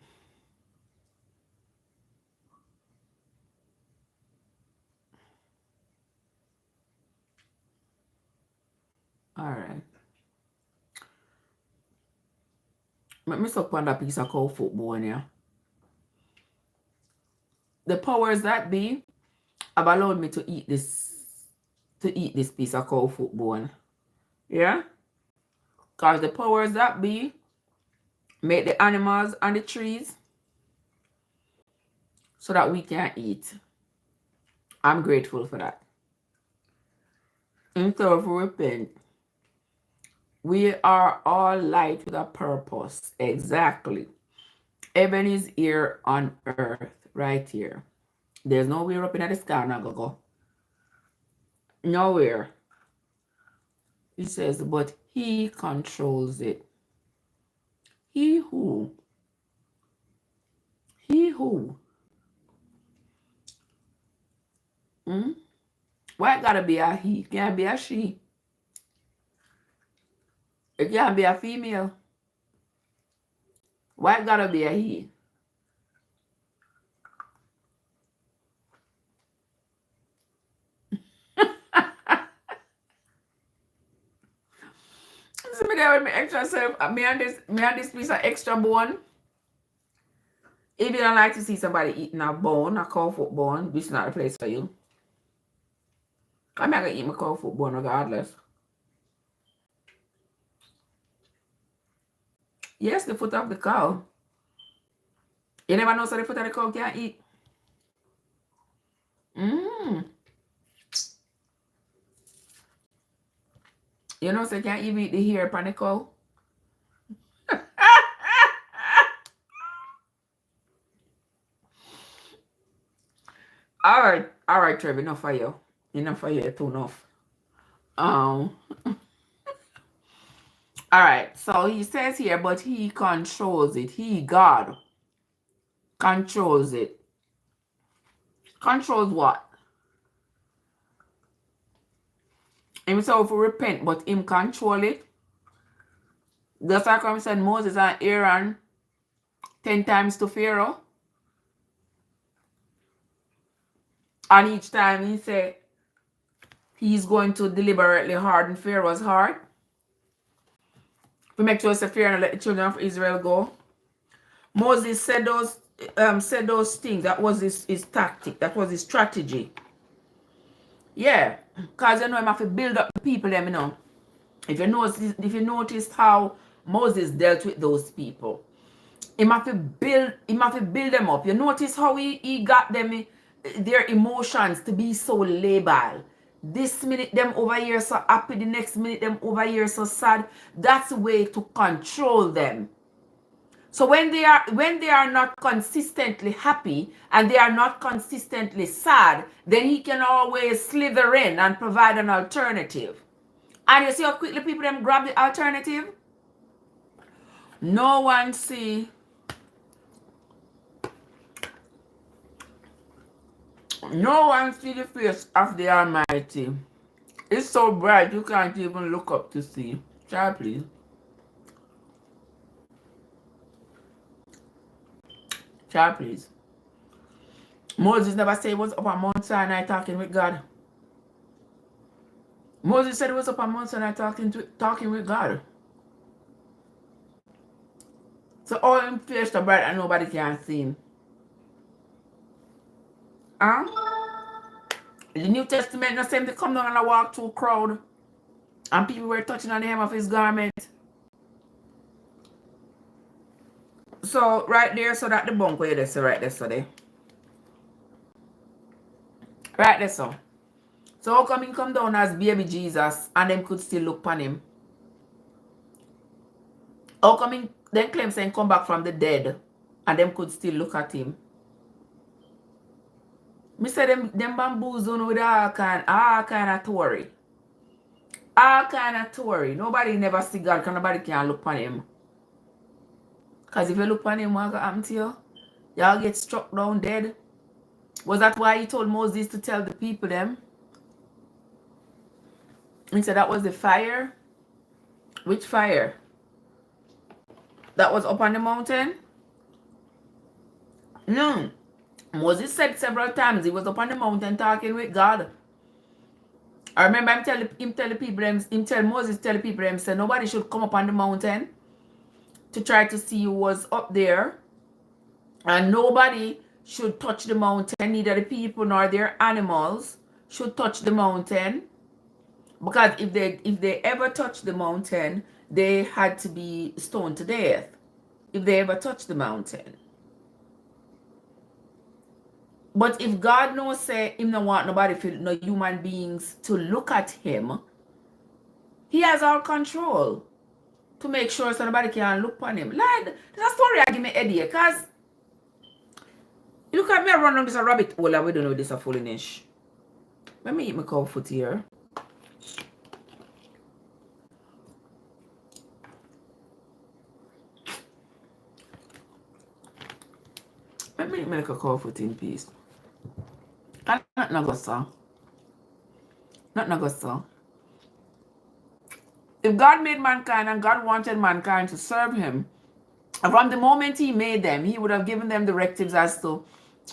Alright. Let me suck on that piece of cow foot bone here. The powers that be have allowed me to eat this piece of cow foot bone. Yeah? Because the powers that be make the animals and the trees so that we can eat. I'm grateful for that. Instead of repent, we are all light with a purpose. Exactly. Heaven is here on earth, right here. There's nowhere up in the sky not gonna go. Nowhere. It says, but he controls it. He who? He who? Why it gotta be a he? It can't be a she. It can't be a female. Why it gotta be a he? So me there with me extra self. Me and this piece of extra bone. If you don't like to see somebody eating a bone, a cow foot bone, this is not the place for you. I'm not gonna eat my cow foot bone regardless. Yes, the foot of the cow. You never know so the foot of the cow can't eat. Mm. You know so you can't even eat the hair upon the cow. All right, Trev, enough for you. Enough for you, too enough. All right, so he says here, but he controls it. He, God, controls it. Controls what? Himself will repent, but him control it. Just like I said, Moses and Aaron 10 times to Pharaoh. And each time he said he's going to deliberately harden Pharaoh's heart. To make sure that Pharaoh let the children of Israel go. Moses said those things. That was his tactic. That was his strategy. Yeah. Because you know him have to build up the people them, you know. If you notice how Moses dealt with those people. He have to build them up. You notice how he got them their emotions to be so labile. This minute them over here so happy, the next minute them over here so sad. That's a way to control them. So when they are not consistently happy and they are not consistently sad, then he can always slither in and provide an alternative. And you see how quickly people them grab the alternative? No one see the face of the Almighty. It's so bright you can't even look up to see. Try please. Try please. Moses never said he was up on Mount Sinai talking with God. Moses said he was up on Mount Sinai talking with God. So all him face so bright and nobody can see him. The New Testament not saying to come down and walk through a crowd and people were touching on the hem of his garment. So right there, so that the bunk where this right there, so there. Right there, so. So how come he come down as baby Jesus and them could still look upon him? How come he then claim saying come back from the dead and them could still look at him? Me say them bamboozling with all kind of theory. All kind of theory. Nobody never see God because nobody can look upon him. Because if you look upon him, what will happen to you? Y'all get struck down dead. Was that why he told Moses to tell the people them? He said that was the fire. Which fire? That was up on the mountain? No. Moses said several times he was up on the mountain talking with God. I remember him tell Moses tell the people say nobody should come up on the mountain to try to see who was up there. And nobody should touch the mountain, neither the people nor their animals should touch the mountain. Because if they ever touch the mountain, they had to be stoned to death. If they ever touch the mountain. But if God knows say him no want nobody feel no human beings to look at him, he has all control to make sure somebody can look on him. Like there's a story I give me idea, cause you look at me run on this a rabbit hole and we don't know this a foolishness. Let me eat my cow foot here. Let me make a cow foot in peace. Not no go so. Not no go so. If God made mankind and God wanted mankind to serve him, from the moment he made them, he would have given them directives as to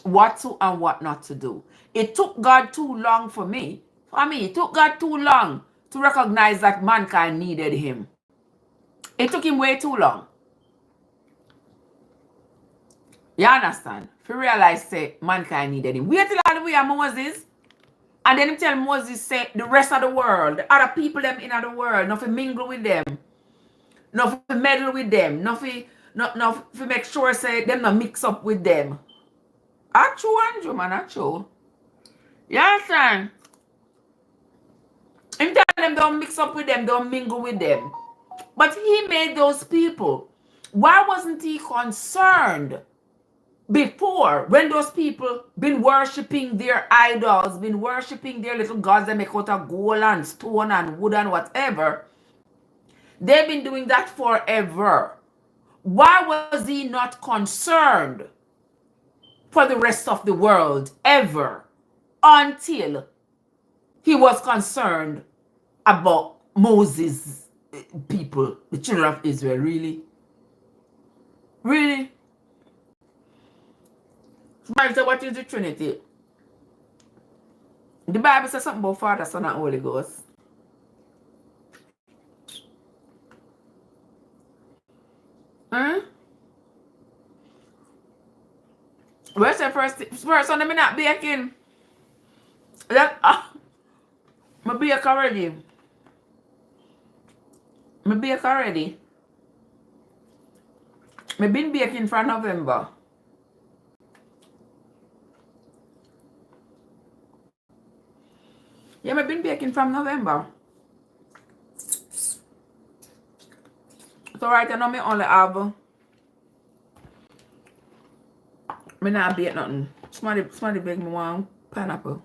what to and what not to do. It took God too long for me. It took God too long to recognize that mankind needed him. It took him way too long. You understand? If you realize, say, mankind needed him. Wait till all the way of Moses. And then he tell Moses, say, the rest of the world, the other people them in the world, not to mingle with them. Not to meddle with them. Not no, to make sure say them not mix up with them. True, Andrew, man, true. You understand? In tell them don't mix up with them, don't mingle with them. But he made those people. Why wasn't he concerned before when those people been worshipping their idols, been worshipping their little gods they make out of gold and stone and wood and whatever? They've been doing that forever. Why was he not concerned for the rest of the world ever until he was concerned about Moses' people, the children of Israel? Really? Really? Somebody say, what is the Trinity? The Bible says something about Father, Son, and Holy Ghost. Where's the first one? Let me not baking. Let me bake already. Me bake already. Me been baking for November. Yeah, me been baking from November. So right now me only have me not bake nothing. Somebody bake me one pineapple.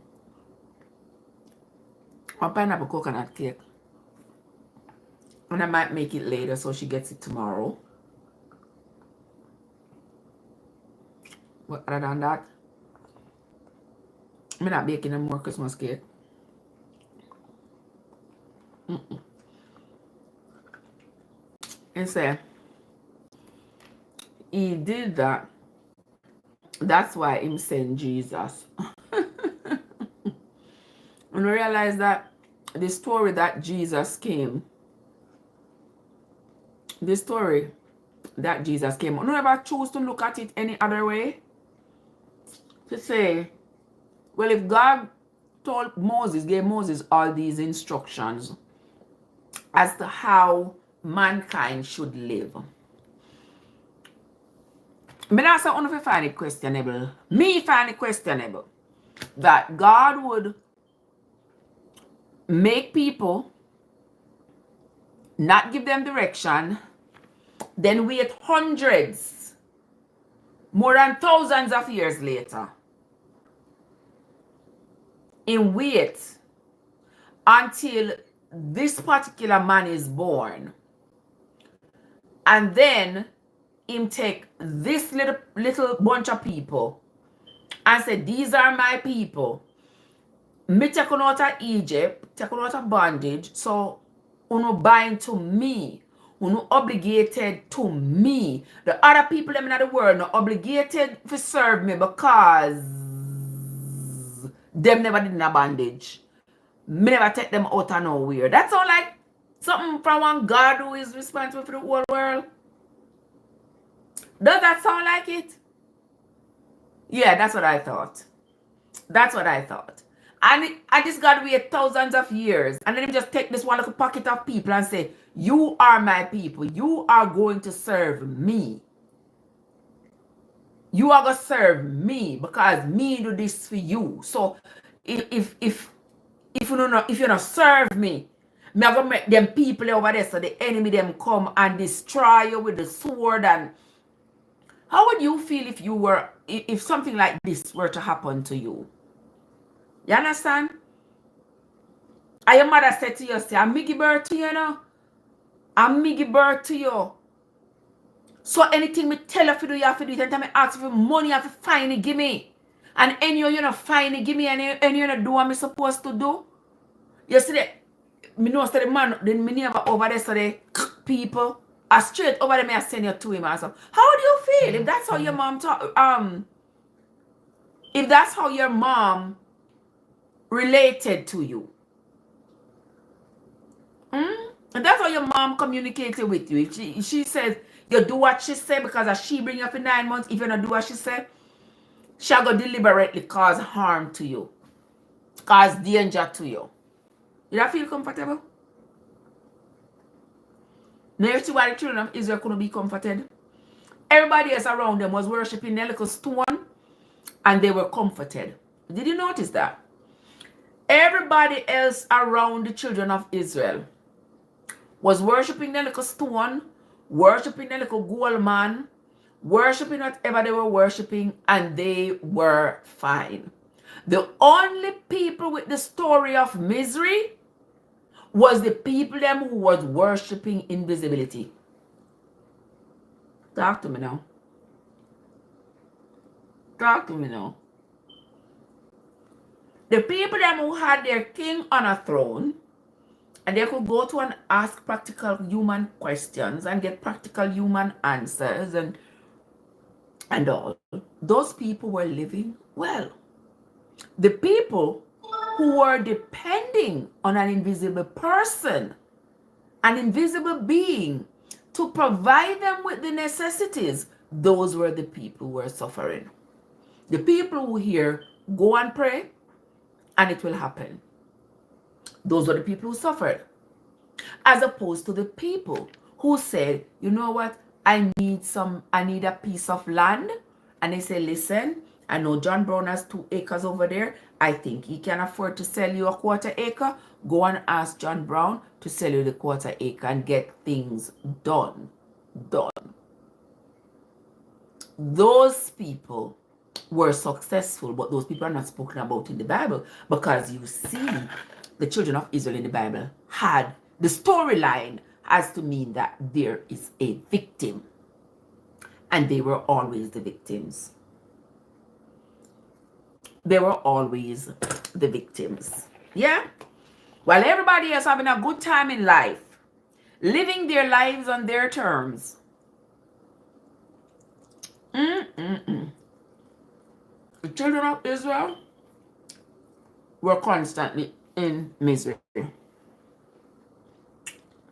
One pineapple coconut cake. And I might make it later so she gets it tomorrow. But other than that, I'm not baking no more Christmas cake. And say, he did that. That's why him sent Jesus. And I realize that the story that Jesus came, I don't ever choose to look at it any other way. To say, well, if God gave Moses all these instructions as to how mankind should live. Me not say only find it questionable. Me find it questionable that God would make people, not give them direction, then wait hundreds, more than thousands of years later, and wait until this particular man is born, and then him take this little bunch of people and say, these are my people. Me take on out of Egypt, take on out of bondage, so uno bind to me, uno obligated to me. The other people in the world not obligated to serve me because them never did in a bondage. Me never take them out of nowhere. That sound like something from one God who is responsible for the whole world. Does that sound like it? Yeah, that's what I thought. That's what I thought. And this God wait thousands of years, and then him just take this one little pocket of people and say, you are my people. You are going to serve me. You are going to serve me because me do this for you. So if you not serve me, me are going to make them people over there so the enemy them come and destroy you with the sword. And how would you feel if something like this were to happen to you? You understand? And your mother said to you, say, I'm give birth to you now. I'm give birth to you. So anything me tell you to do, you have to do it. Anytime I ask for money, you have to find it, give me. And any you not find it, give me, and you not do what I'm supposed to do. You see that? Me know say the man, then me never over there, so the people are straight over there, me I send you to him and so. How do you feel if that's how your mom talk? If that's how your mom related to you, and that's how your mom communicated with you. If she says you do what she said because she bring you up for 9 months, if you don't do what she said, she'll go deliberately cause harm to you, cause danger to you. You don't feel comfortable? Now you see why the children of Israel couldn't be comforted. Everybody else around them was worshiping their little stone and they were comforted. Did you notice that? Everybody else around the children of Israel was worshiping their little stone, worshiping their little gold man, worshiping whatever they were worshiping, and they were fine. The only people with the story of misery was the people them who was worshiping invisibility. Talk to me now. Talk to me now. The people them who had their king on a throne, and they could go to and ask practical human questions and get practical human answers and all. Those people were living well. The people who were depending on an invisible person, an invisible being, to provide them with the necessities, those were the people who were suffering. The people who hear, go and pray, and it will happen. Those were the people who suffered. As opposed to the people who said, you know what, I need a piece of land. And they say, listen, I know John Brown has 2 acres over there. I think he can afford to sell you a 1/4 acre. Go and ask John Brown to sell you the 1/4 acre and get things done. Those people were successful, but those people are not spoken about in the Bible, because you see the children of Israel in the Bible had the storyline has to mean that there is a victim, and they were always the victims. They were always the victims. Yeah? While everybody else having a good time in life, living their lives on their terms. The children of Israel were constantly in misery.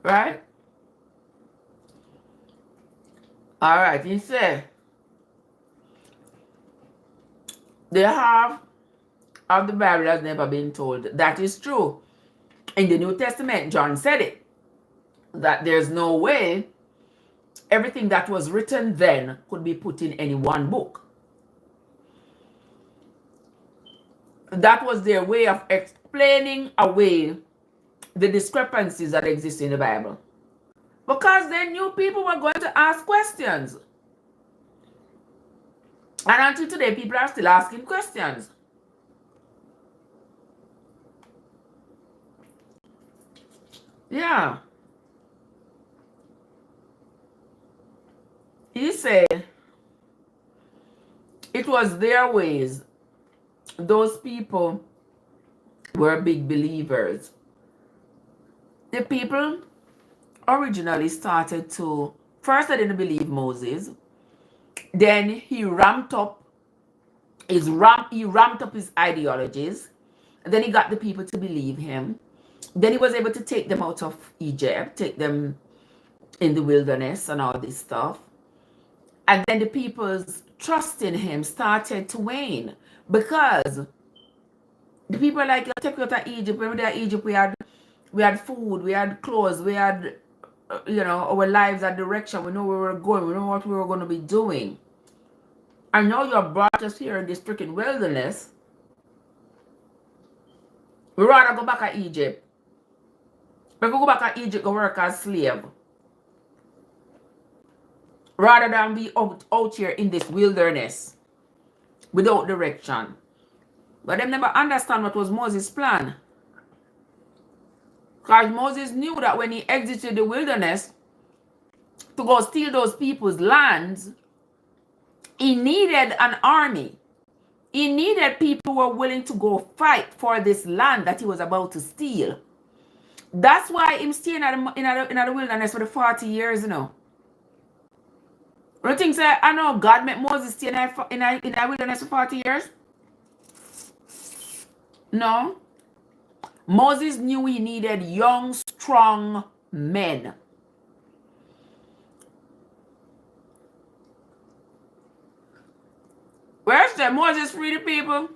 Right? All right, he said, the half of the Bible has never been told. That is true. In the New Testament, John said it, that there's no way everything that was written then could be put in any one book. That was their way of explaining away the discrepancies that exist in the Bible. Because they knew people were going to ask questions. And until today, people are still asking questions. Yeah. He said it was their ways. Those people were big believers. The people originally started to, first they didn't believe Moses. Then he ramped up his ideologies. Then he got the people to believe him. Then he was able to take them out of Egypt, take them in the wilderness and all this stuff. And then the people's trust in him started to wane, because the people are like, take you out of Egypt. When we were at Egypt, we had food, we had clothes, we had, our lives had direction. We know where we were going. We know what we were going to be doing. And now you have brought us here in this freaking wilderness. We'd rather go back to Egypt. We could go back to Egypt, go work as slave, rather than be out here in this wilderness without direction. But they never understand what was Moses' plan. Because Moses knew that when he exited the wilderness to go steal those people's lands, he needed an army. He needed people who were willing to go fight for this land that he was about to steal. That's why him staying in the wilderness for the 40 years, You think say, I know God made Moses stay in the wilderness for 40 years? No. Moses knew he needed young, strong men. Where's the Moses free the people?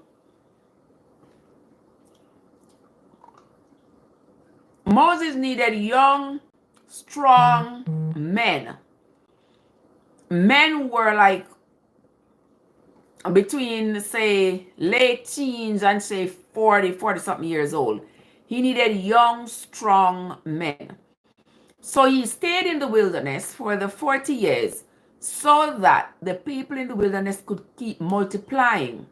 Moses needed young, strong men. men were like between, say, late teens and say 40 something years old. He needed young, strong men. So he stayed in the wilderness for the 40 years so that the people in the wilderness could keep multiplying.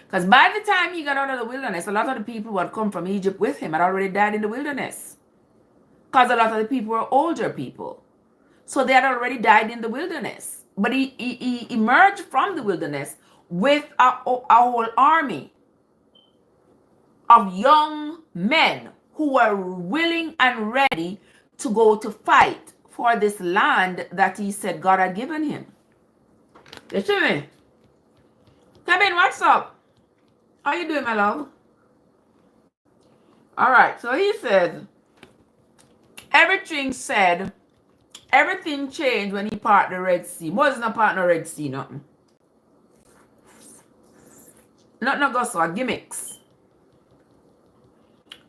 Because by the time he got out of the wilderness, a lot of the people who had come from Egypt with him had already died in the wilderness. Because a lot of the people were older people. So they had already died in the wilderness. But he emerged from the wilderness with a whole army of young men who were willing and ready to go to fight for this land that he said God had given him. You see me? Kevin, what's up? How you doing, my love? All right, so he said, everything changed when he parted the Red Sea. Moses not part the Red Sea, nothing. Nothing goes so, gimmicks.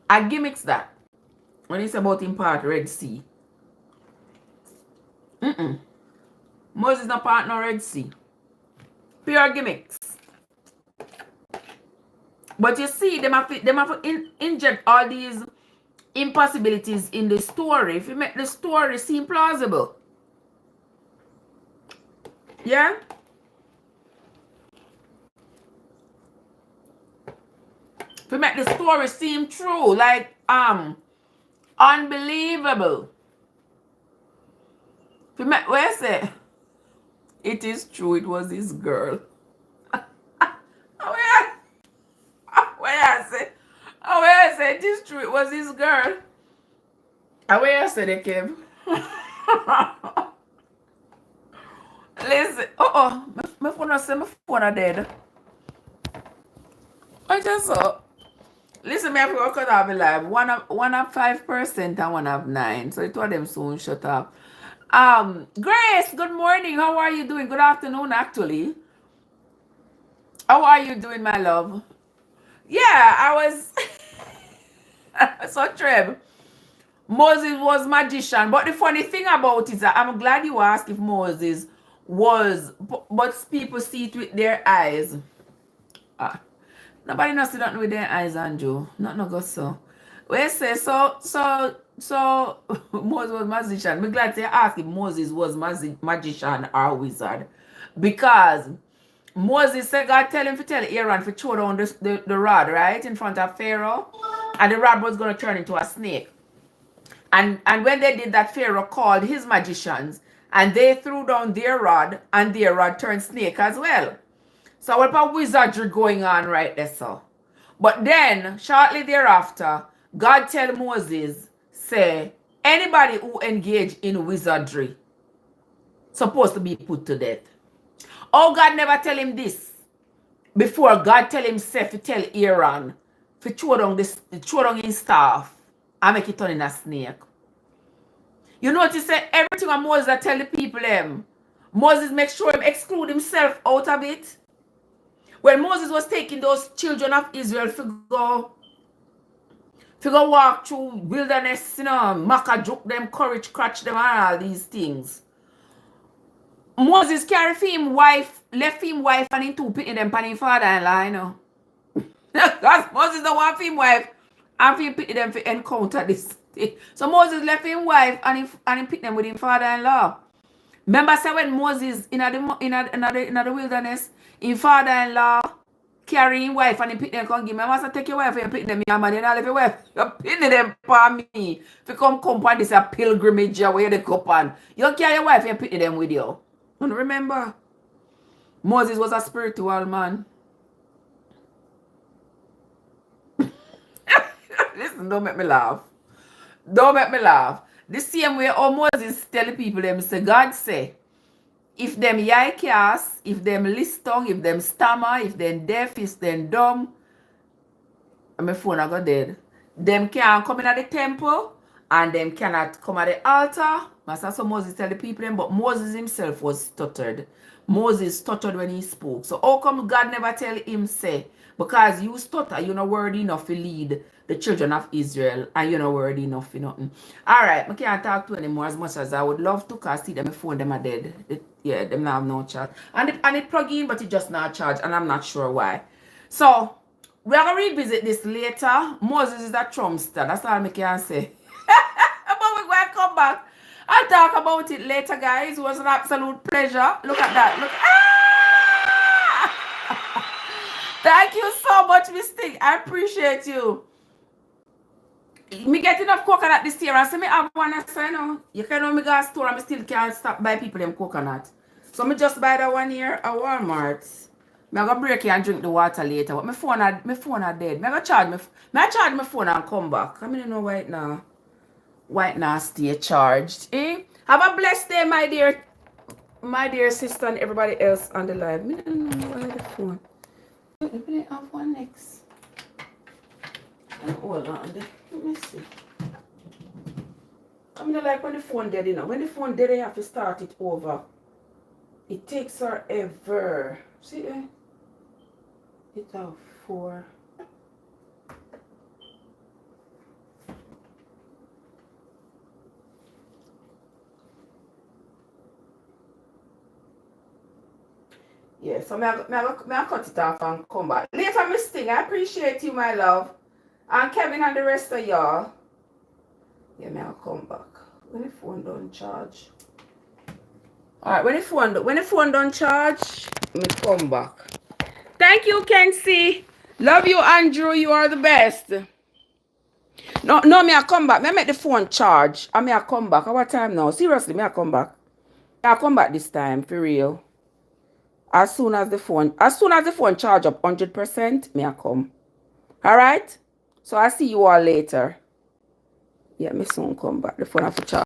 I gimmicks that. When it's about him part Red Sea. Moses not part no Red Sea. Pure gimmicks. But you see, them have to inject all these impossibilities in the story if you make the story seem plausible. Yeah? If you make the story seem true, like unbelievable. If you make, where I say, it is true, it was this girl. Where I say it is true, it was this girl. And where I said it, Kev. Listen, my phone say my phone are dead. I just saw. Listen, me have to cut off the live. One have 5% and one have 9%. So it was them soon shut up. Grace, good morning. How are you doing? Good afternoon, actually. How are you doing, my love? Yeah, I was. So Trev, Moses was magician. But the funny thing about it is that I'm glad you asked if Moses was, but people see it with their eyes. Nobody knows that with their eyes, Andrew. Not no go so. We say so Moses was magician. I'm glad to ask if Moses was magician or wizard. Because Moses said God tell him to tell Aaron to throw down the rod, right? In front of Pharaoh. And the rod was going to turn into a snake. And when they did that, Pharaoh called his magicians. And they threw down their rod. And their rod turned snake as well. So what about wizardry going on right there, so? But then, shortly thereafter, God tell Moses, say, anybody who engage in wizardry supposed to be put to death. Oh, God never tell him this. Before God tell himself to tell Aaron to throw down his staff and make it turn in a snake. You notice that everything that Moses tell the people Moses make sure him exclude himself out of it. When Moses was taking those children of Israel to go walk through wilderness, maca joke them, courage crutch them, and all these things. Moses carried him wife, left him wife and him two pitting them pan him father-in-law, Because Moses don't want him wife and him pitting them to encounter this thing. So Moses left him wife and him picked them with him father-in-law. Remember say when Moses in the wilderness, his father-in-law carry his wife and he pick them come give me. I must take your wife and you pick them. Man, you not leave your wife. You pin them for me. If you come on this a pilgrimage where they come on. You carry your wife and you pick them with you. And remember, Moses was a spiritual man. Listen, don't make me laugh. Don't make me laugh. The same way how Moses tell the people them say, God say, if them yai cast, if them list tongue, if them stammer, if them deaf, if them dumb, and my phone I got dead. Them can't come in at the temple and them cannot come at the altar. That's what Moses tell the people them, but Moses himself was stuttered. Moses stuttered when he spoke. So how come God never tell him say, because you stutter, you know word enough to lead the children of Israel, and you know word enough for nothing. Alright, I can't talk to anymore as much as I would love to, cause see them, my phone them are dead. Yeah, them now have no charge. And it plug in, but it just not charge, and I'm not sure why. So we're gonna revisit this later. Moses is a Trumpster, that's all I can say. But we're going to come back and talk about it later, guys. It was an absolute pleasure. Look at that. Look. Ah! Thank you so much, Miss Thing. I appreciate you. Me get enough coconut this year. And so me have one I say, no. You can know me go to store and me still can't stop buy people them coconut. So me just buy that one here at Walmart. Me go break it and drink the water later. But my phone are dead. Me go charge my phone and come back. I mean, you know right now. White now stay charged. Eh? Have a blessed day, my dear sister and everybody else on the live. I don't know why the phone. Let me have one next. Hold on. Let me see. I mean, like when the phone dead, you know. When the phone dead, you have to start it over. It takes forever. See, eh? It have 4. Yeah, so may I cut it off and come back. Later, Miss Sting, I appreciate you, my love. And Kevin and the rest of y'all. Yeah, may I come back. When the phone don't charge. Alright, when the phone don't charge, me come back. Thank you, Kenzie. Love you, Andrew. You are the best. No, may I come back. May I make the phone charge. And may I come back. At what time now? Seriously, may I come back? I'll come back this time, for real. As soon as the phone charge up 100%, may I come. Alright? So I'll see you all later. Yeah, me soon come back. The phone have to charge.